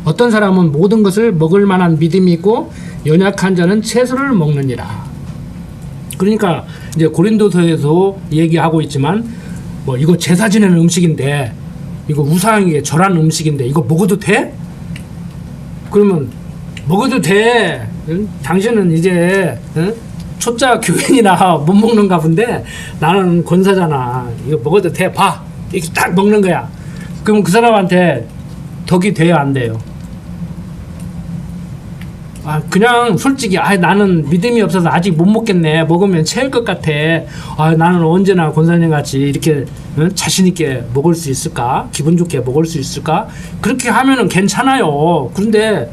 어떤 사람은 모든 것을 먹을 만한 믿음이 있고 연약한 자는 채소를 먹느니라. 그러니까 이제 고린도서에서 얘기하고 있지만 뭐 이거 제사 지내는 음식인데 이거 우상에게 절하는 음식인데 이거 먹어도 돼? 그러면 먹어도 돼. 응? 당신은 이제 초짜 교인이나 못 먹는가 본데 나는 권사잖아. 이거 먹어도 돼. 봐. 이렇게 딱 먹는 거야. 그럼 그 사람한테 덕이 돼요 안 돼요? 그냥 솔직히 나는 믿음이 없어서 아직 못 먹겠네. 먹으면 체할 것 같아. 나는 언제나 권사님 같이 이렇게 자신 있게 먹을 수 있을까? 기분 좋게 먹을 수 있을까? 그렇게 하면은 괜찮아요. 그런데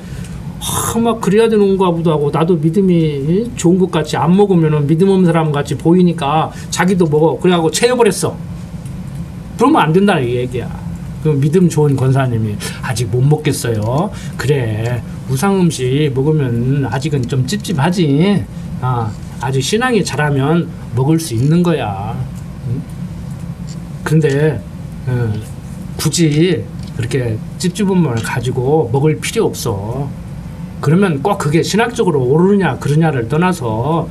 막 그래야 되는가 보다 하고 나도 믿음이 좋은 것 같이 안 먹으면은 믿음 없는 사람 같이 보이니까 자기도 먹어. 그래갖고 체해버렸어. 그러면 안 된다는 얘기야. 그럼 믿음 좋은 권사님이 아직 못 먹겠어요. 그래 우상 음식 먹으면 아직은 좀 찝찝하지. 아직 신앙이 자라면 먹을 수 있는 거야. 근데 굳이 그렇게 찝찝함을 가지고 먹을 필요 없어. 그러면 꼭 그게 신학적으로 옳으냐 그러냐를 떠나서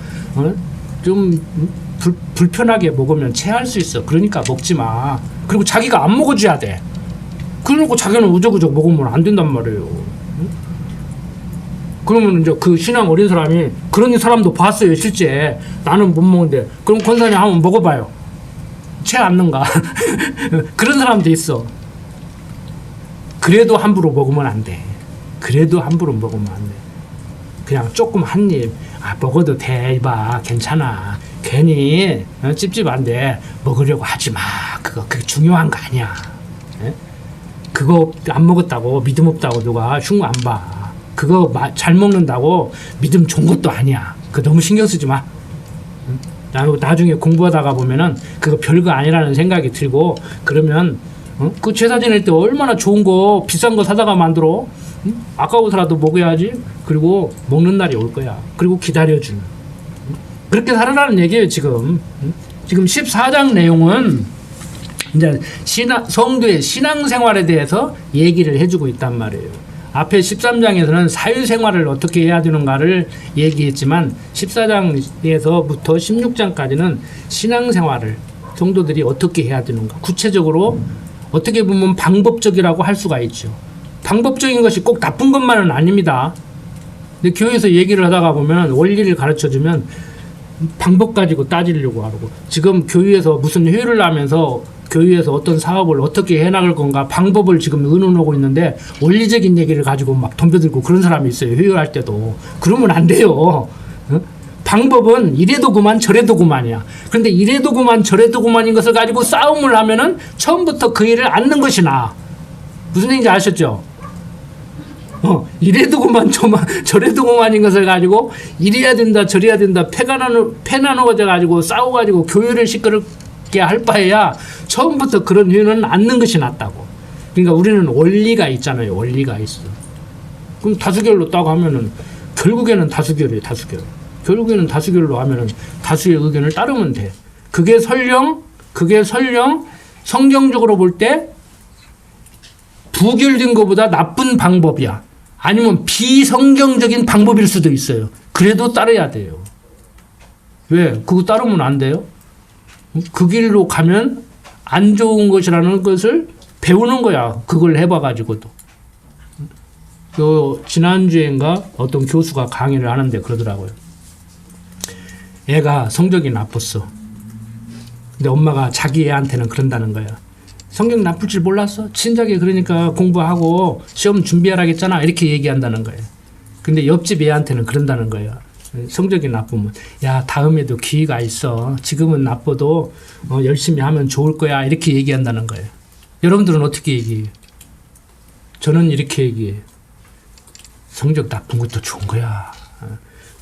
좀 불편하게 먹으면 체할 수 있어. 그러니까 먹지 마. 그리고 자기가 안 먹어줘야 돼. 그러고 자기는 우적우적 먹으면 안 된단 말이에요. 그러면 이제 그 신앙 어린 사람이 그런 사람도 봤어요. 실제 나는 못 먹는데 그럼 권사님 한번 먹어봐요. 채 않는가? 그런 사람도 있어. 그래도 함부로 먹으면 안 돼. 그래도 함부로 먹으면 안 돼. 그냥 조금 한 입 먹어도 돼. 이봐 괜찮아. 괜히 찝찝한데 먹으려고 하지 마. 그게 중요한 거 아니야. 에? 그거 안 먹었다고 믿음 없다고 누가 흉 안 봐. 그거 잘 먹는다고 믿음 좋은 것도 아니야. 그거 너무 신경 쓰지 마. 나중에 공부하다가 보면은 그거 별거 아니라는 생각이 들고 그러면 그 제사 지낼 때 얼마나 좋은 거 비싼 거 사다가 만들어. 아까워서라도 먹어야지. 그리고 먹는 날이 올 거야. 그리고 기다려주는. 그렇게 살아라는 얘기예요 지금. 지금 14장 내용은 이제 성도의 신앙생활에 대해서 얘기를 해주고 있단 말이에요. 앞에 13장에서는 사회생활을 어떻게 해야 되는가를 얘기했지만 14장에서부터 16장까지는 신앙생활을 성도들이 어떻게 해야 되는가 구체적으로 어떻게 보면 방법적이라고 할 수가 있죠. 방법적인 것이 꼭 나쁜 것만은 아닙니다. 근데 교회에서 얘기를 하다가 보면 원리를 가르쳐주면 방법 가지고 따지려고 하고 지금 교회에서 무슨 회의를 하면서 교회에서 어떤 사업을 어떻게 해나갈 건가 방법을 지금 의논하고 있는데 원리적인 얘기를 가지고 막 덤벼들고 그런 사람이 있어요. 회의할 때도. 그러면 안 돼요. 방법은 이래도 그만 저래도 그만이야. 그런데 이래도 그만 저래도 그만인 것을 가지고 싸움을 하면은 처음부터 그 일을 않는 것이 나아. 무슨 얘기인지 아셨죠? 이래도 그만 저래도 그만인 것을 가지고 이래야 된다 저래야 된다 패 나누어져 가지고 싸워 가지고 교회를 시끄럽게 할 바에야 처음부터 그런 이유는 않는 것이 낫다고. 그러니까 우리는 원리가 있잖아요. 원리가 있어. 그럼 다수결로 따고 하면은 결국에는 다수결이에요. 다수결. 결국에는 다수결로 하면은 다수의 의견을 따르면 돼. 그게 설령 성경적으로 볼 때 부결된 것보다 나쁜 방법이야. 아니면 비성경적인 방법일 수도 있어요. 그래도 따라야 돼요. 왜? 그거 따르면 안 돼요? 그 길로 가면 안 좋은 것이라는 것을 배우는 거야. 그걸 해봐가지고도. 지난주엔가 어떤 교수가 강의를 하는데 그러더라고요. 애가 성적이 나빴어. 근데 엄마가 자기 애한테는 그런다는 거야. 성격 나쁠 줄 몰랐어? 친작에 그러니까 공부하고 시험 준비하라겠잖아. 이렇게 얘기한다는 거예요. 근데 옆집 애한테는 그런다는 거예요. 성적이 나쁘면 야 다음에도 기회가 있어. 지금은 나빠도 열심히 하면 좋을 거야. 이렇게 얘기한다는 거예요. 여러분들은 어떻게 얘기해요? 저는 이렇게 얘기해요. 성적 나쁜 것도 좋은 거야.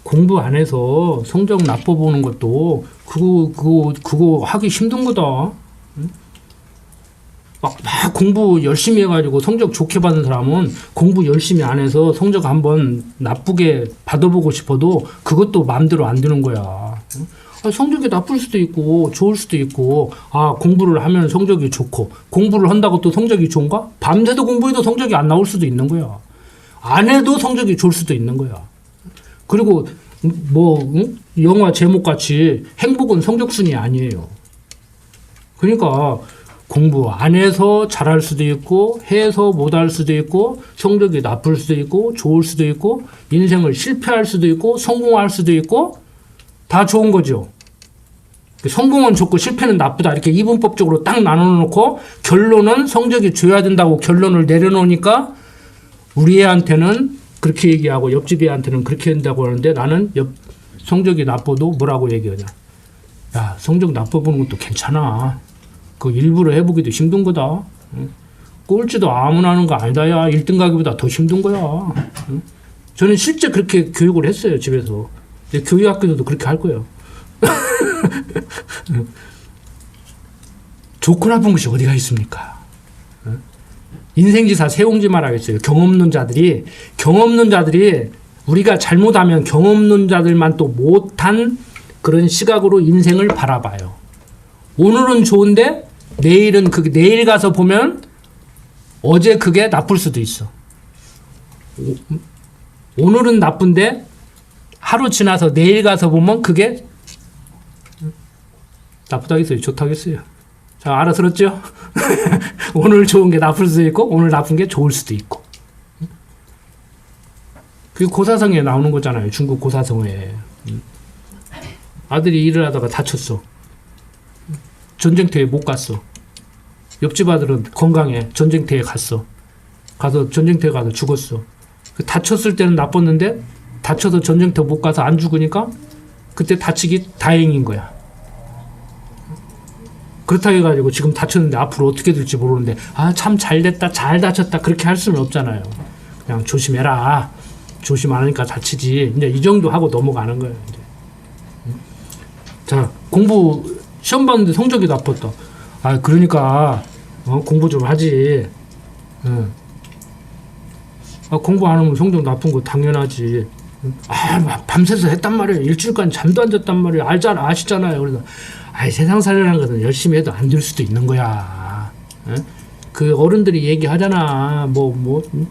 공부 안 해서 성적 나빠 보는 것도 그거 하기 힘든 거다. 막 공부 열심히 해가지고 성적 좋게 받은 사람은 공부 열심히 안 해서 성적 한번 나쁘게 받아보고 싶어도 그것도 마음대로 안 되는 거야. 성적이 나쁠 수도 있고 좋을 수도 있고 공부를 하면 성적이 좋고 공부를 한다고 또 성적이 좋은가? 밤새도 공부해도 성적이 안 나올 수도 있는 거야. 안 해도 성적이 좋을 수도 있는 거야. 그리고 영화 제목같이 행복은 성적순이 아니에요. 그러니까 공부 안 해서 잘할 수도 있고 해서 못할 수도 있고 성적이 나쁠 수도 있고 좋을 수도 있고 인생을 실패할 수도 있고 성공할 수도 있고 다 좋은 거죠. 성공은 좋고 실패는 나쁘다 이렇게 이분법적으로 딱 나눠놓고 결론은 성적이 줘야 된다고 결론을 내려놓으니까 우리 애한테는 그렇게 얘기하고 옆집 애한테는 그렇게 한다고 하는데 나는 성적이 나빠도 뭐라고 얘기하냐. 야 성적 나빠보는 것도 괜찮아. 그 일부러 해보기도 힘든 거다. 꼴찌도 아무나 하는 거 아니다. 야 1등 가기보다 더 힘든 거야. 저는 실제 그렇게 교육을 했어요. 집에서. 교육 학교도 그렇게 할 거예요. 좋고 나쁜 것이 어디가 있습니까? 인생지사 세옹지 말하겠어요. 경험론 자들이 우리가 잘못하면 경험론 자들만 또 못한 그런 시각으로 인생을 바라봐요. 오늘은 좋은데 내일은 내일 가서 보면 어제 그게 나쁠 수도 있어. 오늘은 나쁜데 하루 지나서 내일 가서 보면 그게 나쁘다겠어요? 좋다겠어요? 자, 알아들었죠? 오늘 좋은 게 나쁠 수도 있고 오늘 나쁜 게 좋을 수도 있고. 그게 고사성에 나오는 거잖아요. 중국 고사성에. 아들이 일을 하다가 다쳤어. 전쟁터에 못 갔어. 옆집 아들은 건강해. 전쟁터에 가서 전쟁터에 가서 죽었어. 다쳤을 때는 나빴는데 다쳐서 전쟁터 못 가서 안 죽으니까 그때 다치기 다행인 거야. 그렇다고 해가지고 지금 다쳤는데 앞으로 어떻게 될지 모르는데 참 잘됐다 잘 다쳤다 그렇게 할 수는 없잖아요. 그냥 조심해라. 조심 안 하니까 다치지. 이제 이 정도 하고 넘어가는 거예요. 이제. 자, 공부 시험 봤는데 성적이 나빴다. 그러니까 공부 좀 하지. 공부 안 하면 성적 나쁜 거 당연하지. 밤새서 했단 말이에요. 일주일간 잠도 안 잤단 말이에요. 아시잖아요. 그래서 세상 살이라는 것은 열심히 해도 안 될 수도 있는 거야. 그 어른들이 얘기하잖아.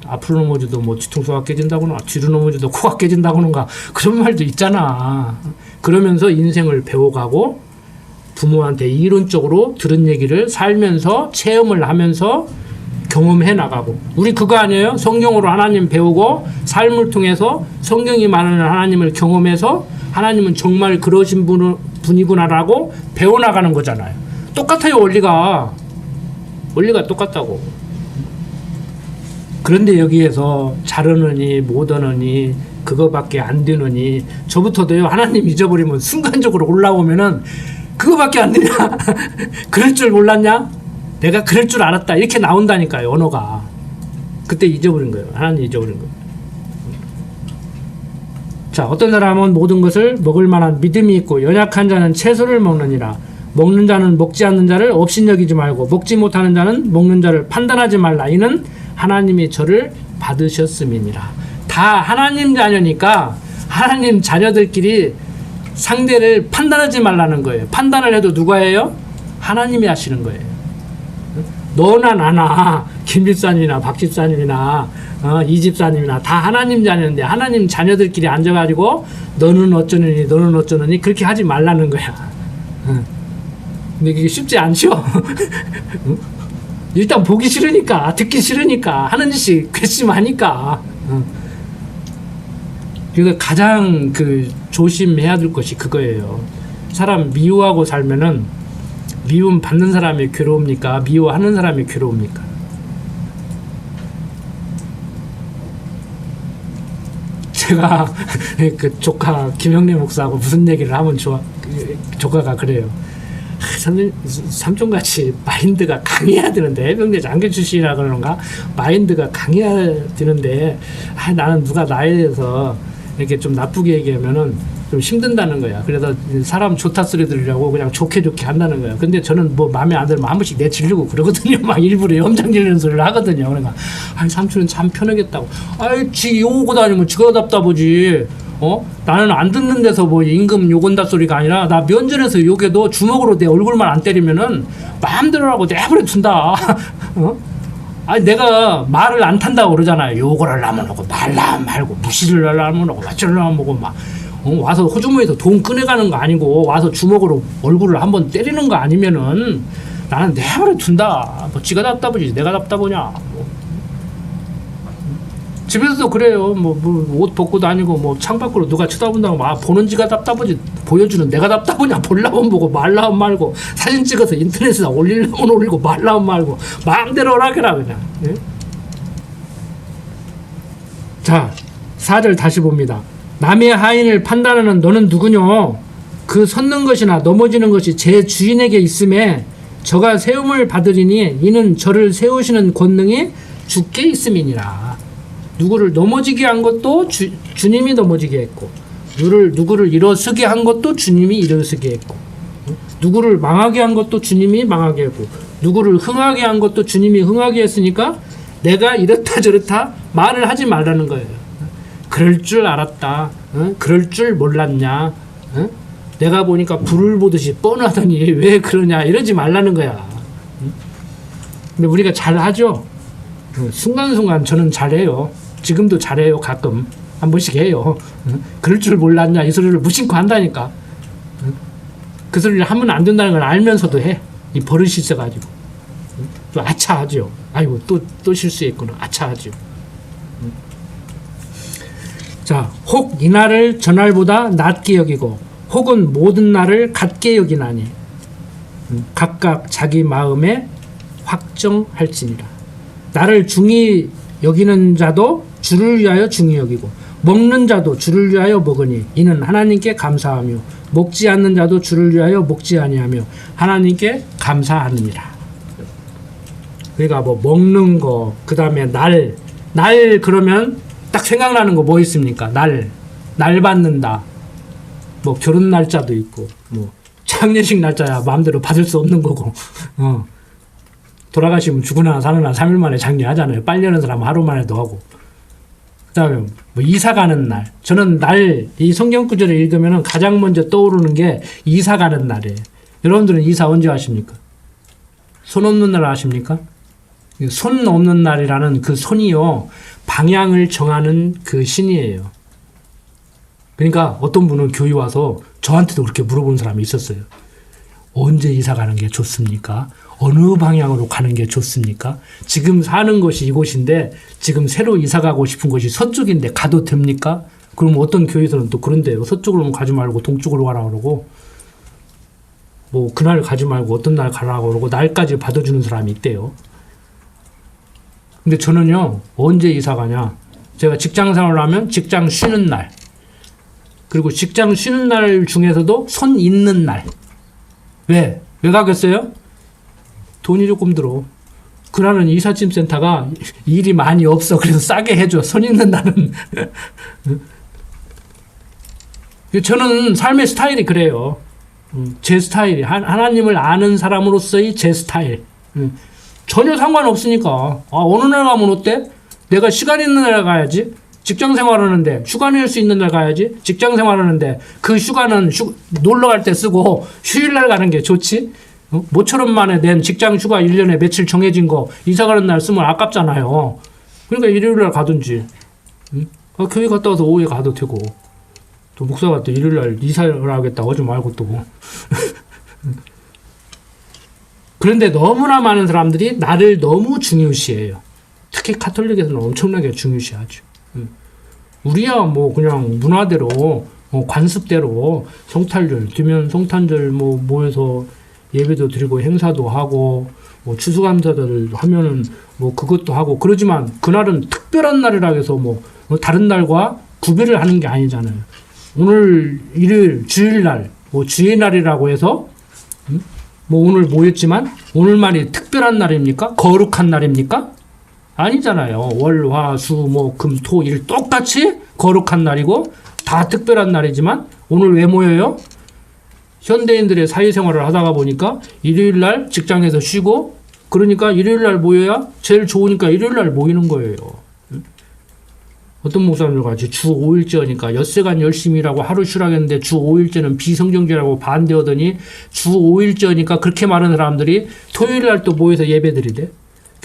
앞으로 넘어져도 뒤통수가 깨진다거나 뒤로 넘어져도 코가 깨진다거나 그런 말도 있잖아. 그러면서 인생을 배워가고 부모한테 이론적으로 들은 얘기를 살면서 체험을 하면서 경험해 나가고. 우리 그거 아니에요? 성경으로 하나님 배우고 삶을 통해서 성경이 말하는 하나님을 경험해서 하나님은 정말 그러신 분이구나라고 배워나가는 거잖아요. 똑같아요. 원리가 똑같다고. 그런데 여기에서 잘하느니 못하느니 그거밖에 안 되느니 저부터도요 하나님 잊어버리면 순간적으로 올라오면은 그거밖에 안 되냐 그럴 줄 몰랐냐 내가 그럴 줄 알았다 이렇게 나온다니까요 언어가. 그때 잊어버린 거예요. 하나님 잊어버린 거예요. 자, 어떤 사람은 모든 것을 먹을 만한 믿음이 있고 연약한 자는 채소를 먹느니라. 먹는 자는 먹지 않는 자를 업신여기지 말고 먹지 못하는 자는 먹는 자를 판단하지 말라. 이는 하나님이 저를 받으셨음이니라. 다 하나님 자녀니까 하나님 자녀들끼리 상대를 판단하지 말라는 거예요. 판단을 해도 누가 해요? 하나님이 하시는 거예요. 너나 나나 김집사님이나 박집사님이나 이 집사님이나 다 하나님 자녀인데 하나님 자녀들끼리 앉아가지고 너는 어쩌느니 너는 어쩌느니 그렇게 하지 말라는 거야. 근데 그게 쉽지 않죠. 일단 보기 싫으니까 듣기 싫으니까 하는 짓이 괘씸하니까. 그래서 가장 그 조심해야 될 것이 그거예요. 사람 미워하고 살면은 미움 받는 사람이 괴로웁니까? 미워하는 사람이 괴로웁니까? 제가 그 조카 김영래 목사하고 무슨 얘기를 하면 조카가 그래요. 삼촌같이 마인드가 강해야 되는데 해병대 장교 출신이라 그러는가 마인드가 강해야 되는데 나는 누가 나에 대해서 이렇게 좀 나쁘게 얘기하면은 좀 힘든다는 거야. 그래서 사람 좋다 소리 들으려고 그냥 좋게 한다는 거야. 근데 저는 뭐 마음에 안 들면 한 번씩 내지르고 그러거든요. 막 일부러 염장 지르는 소리를 하거든요. 그러니까 삼촌은 참 편하겠다고. 지 욕하고 다니면 지가 답답하지. 나는 안 듣는 데서 뭐 임금 욕한다 소리가 아니라 나 면전에서 욕해도 주먹으로 내 얼굴만 안 때리면은 마음대로 하고 내버려 둔다. 내가 말을 안 탄다고 그러잖아요. 욕을 하려면 하고 말라 말고 무시를 하려면 하고 맞추려면 하고 막 와서 호주머니에서 돈 꺼내가는 거 아니고 와서 주먹으로 얼굴을 한번 때리는 거 아니면은 나는 내버려 둔다. 뭐 지가 답답하지 내가 답답하냐. 집에서도 그래요. 옷 벗고 다니고 뭐 창밖으로 누가 쳐다본다고 막 보는 지가 답답하지 보여주는 내가 답답하냐. 볼라면 보고 말라면 말고 사진 찍어서 인터넷에 올리려면 올리고 말라면 말고 마음대로 하라게라 그냥. 예? 자 4절 다시 봅니다. 남의 하인을 판단하는 너는 누구뇨? 그 섰는 것이나 넘어지는 것이 제 주인에게 있음에 저가 세움을 받으리니 이는 저를 세우시는 권능이 주께 있음이니라. 누구를 넘어지게 한 것도 주님이 넘어지게 했고 누구를 일어서게 한 것도 주님이 일어서게 했고 누구를 망하게 한 것도 주님이 망하게 했고 누구를 흥하게 한 것도 주님이 흥하게 했으니까 내가 이렇다 저렇다 말을 하지 말라는 거예요. 그럴 줄 알았다. 그럴 줄 몰랐냐. 내가 보니까 불을 보듯이 뻔하더니 왜 그러냐 이러지 말라는 거야. 근데 우리가 잘하죠. 순간순간 저는 잘해요. 지금도 잘해요. 가끔 한 번씩 해요. 그럴 줄 몰랐냐 이 소리를 무심코 한다니까. 그 소리를 하면 안 된다는 걸 알면서도 해. 이 버릇이 있어가지고 또 아차하죠. 아이고 또 실수했구나. 아차하죠. 자, 혹 이날을 전날보다 낮게 여기고 혹은 모든 날을 같게 여기나니 각각 자기 마음에 확정할지니라. 나를 중히 여기는 자도 주를 위하여 중히 여기고 먹는 자도 주를 위하여 먹으니 이는 하나님께 감사하며 먹지 않는 자도 주를 위하여 먹지 아니하며 하나님께 감사하느니라. 그러니까 뭐 먹는 거 그 다음에 날 그러면 딱 생각나는 거 뭐 있습니까? 날 받는다. 뭐 결혼 날짜도 있고 뭐 장례식 날짜야 마음대로 받을 수 없는 거고 돌아가시면 죽으나 사느나 3일 만에 장례하잖아요. 빨리 하는 사람은 하루 만에도 하고. 그 다음에 뭐 이사 가는 날. 저는 이 성경 구절을 읽으면 가장 먼저 떠오르는 게 이사 가는 날이에요. 여러분들은 이사 언제 하십니까? 손 없는 날 아십니까? 손 없는 날이라는 그 손이요 방향을 정하는 그 신이에요. 그러니까 어떤 분은 교회 와서 저한테도 그렇게 물어본 사람이 있었어요. 언제 이사 가는 게 좋습니까? 어느 방향으로 가는 게 좋습니까? 지금 사는 곳이 이곳인데 지금 새로 이사 가고 싶은 곳이 서쪽인데 가도 됩니까? 그럼 어떤 교회에서는 또 그런데요. 서쪽으로 가지 말고 동쪽으로 가라 그러고 뭐 그날 가지 말고 어떤 날 가라고 그러고 날까지 받아주는 사람이 있대요. 근데 저는요, 언제 이사 가냐? 제가 직장 생활을 하면 직장 쉬는 날, 그리고 직장 쉬는 날 중에서도 손 있는 날. 왜? 왜 가겠어요? 돈이 조금 들어. 그날은 이삿짐 센터가 일이 많이 없어. 그래서 싸게 해줘. 손 있는 날은. 저는 삶의 스타일이 그래요. 제 스타일이. 하나님을 아는 사람으로서의 제 스타일. 전혀 상관없으니까. 어느 날 가면 어때? 내가 시간 있는 날 가야지. 직장 생활하는데 휴가 낼 수 있는 날 가야지. 직장 생활하는데 그 휴가는 놀러 갈 때 쓰고 휴일 날 가는 게 좋지. 모처럼 만에 낸 직장 휴가 1년에 며칠 정해진 거 이사 가는 날 쓰면 아깝잖아요. 그러니까 일요일 날 가든지. 교회 갔다 와서 오후에 가도 되고. 또 목사가 또 일요일 날 이사를 하겠다고 하지 말고 또. 그런데 너무나 많은 사람들이 나를 너무 중요시해요. 특히 카톨릭에서는 엄청나게 중요시하죠. 우리야 뭐 그냥 문화대로 관습대로 성탄절 되면 성탄절 뭐 모여서 예배도 드리고 행사도 하고 뭐 추수감사를 하면은 뭐 그것도 하고 그러지만 그날은 특별한 날이라 해서 뭐 다른 날과 구별을 하는 게 아니잖아요. 오늘 일요일 주일날 뭐 주의 날이라고 해서 뭐 오늘 모였지만 오늘만이 특별한 날입니까? 거룩한 날입니까? 아니잖아요. 월, 화, 수, 목, 금, 토, 일 똑같이 거룩한 날이고 다 특별한 날이지만 오늘 왜 모여요? 현대인들의 사회생활을 하다가 보니까 일요일날 직장에서 쉬고 그러니까 일요일날 모여야 제일 좋으니까 일요일날 모이는 거예요. 어떤 목사님들 같이 주 5일째니까 엿새간 열심히 일하고 하루 쉬라겠는데 주 5일째는 비성경제라고 반대하더니 주 5일째니까 그렇게 많은 사람들이 토요일날 또 모여서 예배드리대.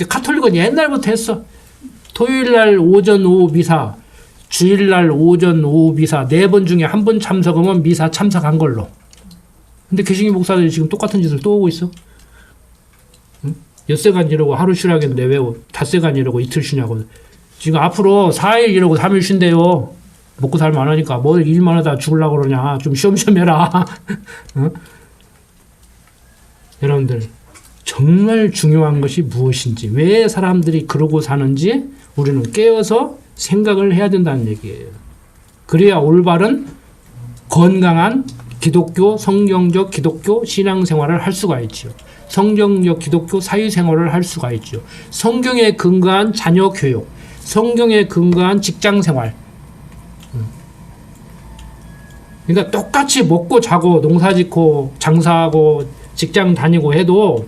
카톨릭은 옛날부터 했어. 토요일날 오전 오후 미사, 주일날 오전 오후 미사 4번 중에 1번 참석하면 미사 참석한 걸로. 근데 개신교 목사들이 지금 똑같은 짓을 또 하고 있어. 응? 엿새간 이러고 하루 쉬라겠는데 왜 닷새간 이러고 이틀 쉬냐고. 지금 앞으로 4일 이러고 3일 쉰대요. 먹고 살면 안 하니까 뭘 일만 하다 죽으려고 그러냐. 좀 쉬엄쉬엄 해라. 응? 여러분들 정말 중요한 것이 무엇인지, 왜 사람들이 그러고 사는지 우리는 깨어서 생각을 해야 된다는 얘기예요. 그래야 올바른 건강한 기독교, 성경적 기독교 신앙생활을 할 수가 있죠. 성경적 기독교 사회생활을 할 수가 있죠. 성경에 근거한 자녀 교육, 성경에 근거한 직장생활. 그러니까 똑같이 먹고 자고 농사짓고 장사하고 직장 다니고 해도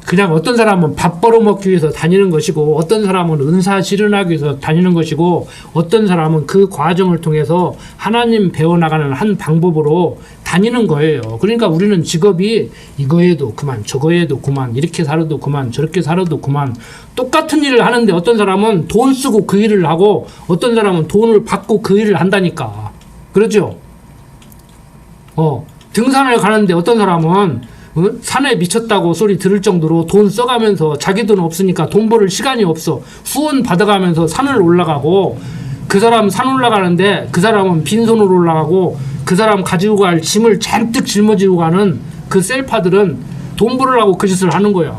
그냥 어떤 사람은 밥 벌어먹기 위해서 다니는 것이고 어떤 사람은 은사 실현하기 위해서 다니는 것이고 어떤 사람은 그 과정을 통해서 하나님 배워나가는 한 방법으로 다니는 거예요. 그러니까 우리는 직업이 이거 해도 그만 저거 해도 그만 이렇게 살아도 그만 저렇게 살아도 그만 똑같은 일을 하는데 어떤 사람은 돈 쓰고 그 일을 하고 어떤 사람은 돈을 받고 그 일을 한다니까. 그렇죠? 등산을 가는데 어떤 사람은 산에 미쳤다고 소리 들을 정도로 돈 써가면서 자기 돈 없으니까 돈 벌을 시간이 없어. 후원 받아가면서 산을 올라가고 그 사람 산 올라가는데 그 사람은 빈손으로 올라가고 그 사람 가지고 갈 짐을 잔뜩 짊어지고 가는 그 셀파들은 돈 벌으려고 그 짓을 하는 거야.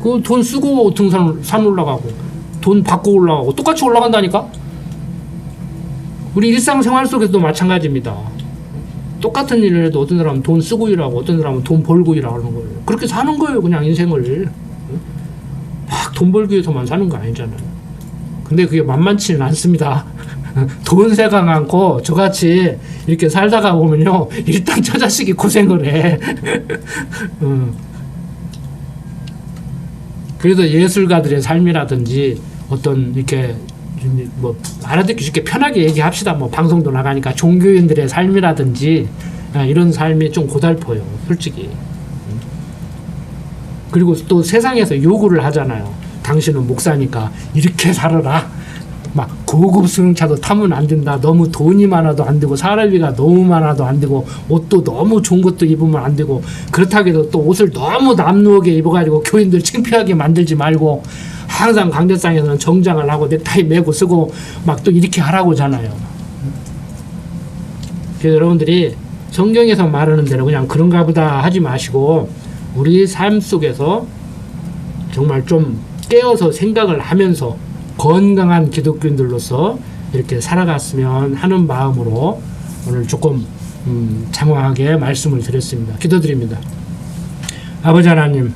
그 돈 쓰고 산 올라가고 돈 받고 올라가고 똑같이 올라간다니까? 우리 일상생활 속에서도 마찬가지입니다. 똑같은 일을 해도 어떤 사람은 돈 쓰고 일하고 어떤 사람은 돈 벌고 일하는 거예요. 그렇게 사는 거예요. 그냥 인생을. 막 돈 벌기 위해서만 사는 거 아니잖아요. 근데 그게 만만치는 않습니다. 돈세가 많고 저같이 이렇게 살다가 보면요. 일단 저 자식이 고생을 해. 그래서 예술가들의 삶이라든지 어떤 이렇게 뭐 알아듣기 쉽게 편하게 얘기합시다. 뭐 방송도 나가니까 종교인들의 삶이라든지 이런 삶이 좀 고달퍼요, 솔직히. 그리고 또 세상에서 요구를 하잖아요. 당신은 목사니까 이렇게 살아라. 막 고급 승용차도 타면 안 된다. 너무 돈이 많아도 안 되고 사람비가 너무 많아도 안 되고 옷도 너무 좋은 것도 입으면 안 되고 그렇다고 해도 또 옷을 너무 남루하게 입어가지고 교인들 창피하게 만들지 말고 항상 강대상에서는 정장을 하고 넥타이 메고 쓰고 막 또 이렇게 하라고 하잖아요. 그래서 여러분들이 성경에서 말하는 대로 그냥 그런가 보다 하지 마시고 우리 삶 속에서 정말 좀 깨어서 생각을 하면서 건강한 기독교인들로서 이렇게 살아갔으면 하는 마음으로 오늘 조금 장황하게 말씀을 드렸습니다. 기도드립니다. 아버지 하나님,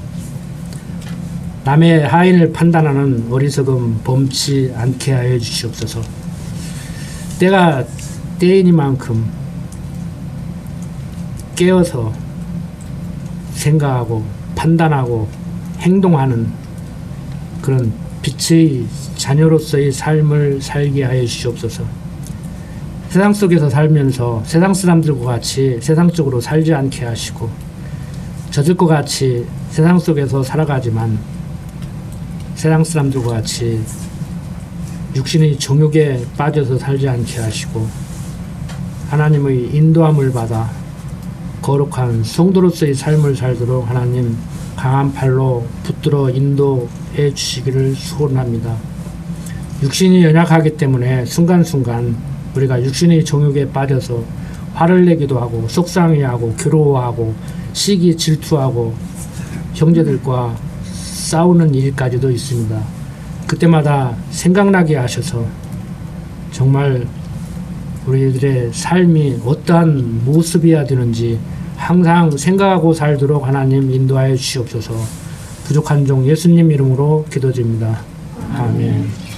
남의 하인을 판단하는 어리석음 범치 않게 하여 주시옵소서. 때가 때이니만큼 깨어서 생각하고 판단하고 행동하는 그런 빛의 자녀로서의 삶을 살게 하여 주시옵소서. 세상 속에서 살면서 세상 사람들과 같이 세상적으로 살지 않게 하시고, 저들과 같이 세상 속에서 살아가지만 세상 사람들과 같이 육신의 정욕에 빠져서 살지 않게 하시고, 하나님의 인도함을 받아 거룩한 성도로서의 삶을 살도록 하나님 강한 팔로 붙들어 인도해 주시기를 소원합니다. 육신이 연약하기 때문에 순간순간 우리가 육신의 정욕에 빠져서 화를 내기도 하고 속상해하고 괴로워하고 시기 질투하고 형제들과 싸우는 일까지도 있습니다. 그때마다 생각나게 하셔서 정말 우리들의 삶이 어떠한 모습이어야 되는지 항상 생각하고 살도록 하나님 인도하여 주시옵소서. 부족한 종 예수님 이름으로 기도드립니다. 아멘.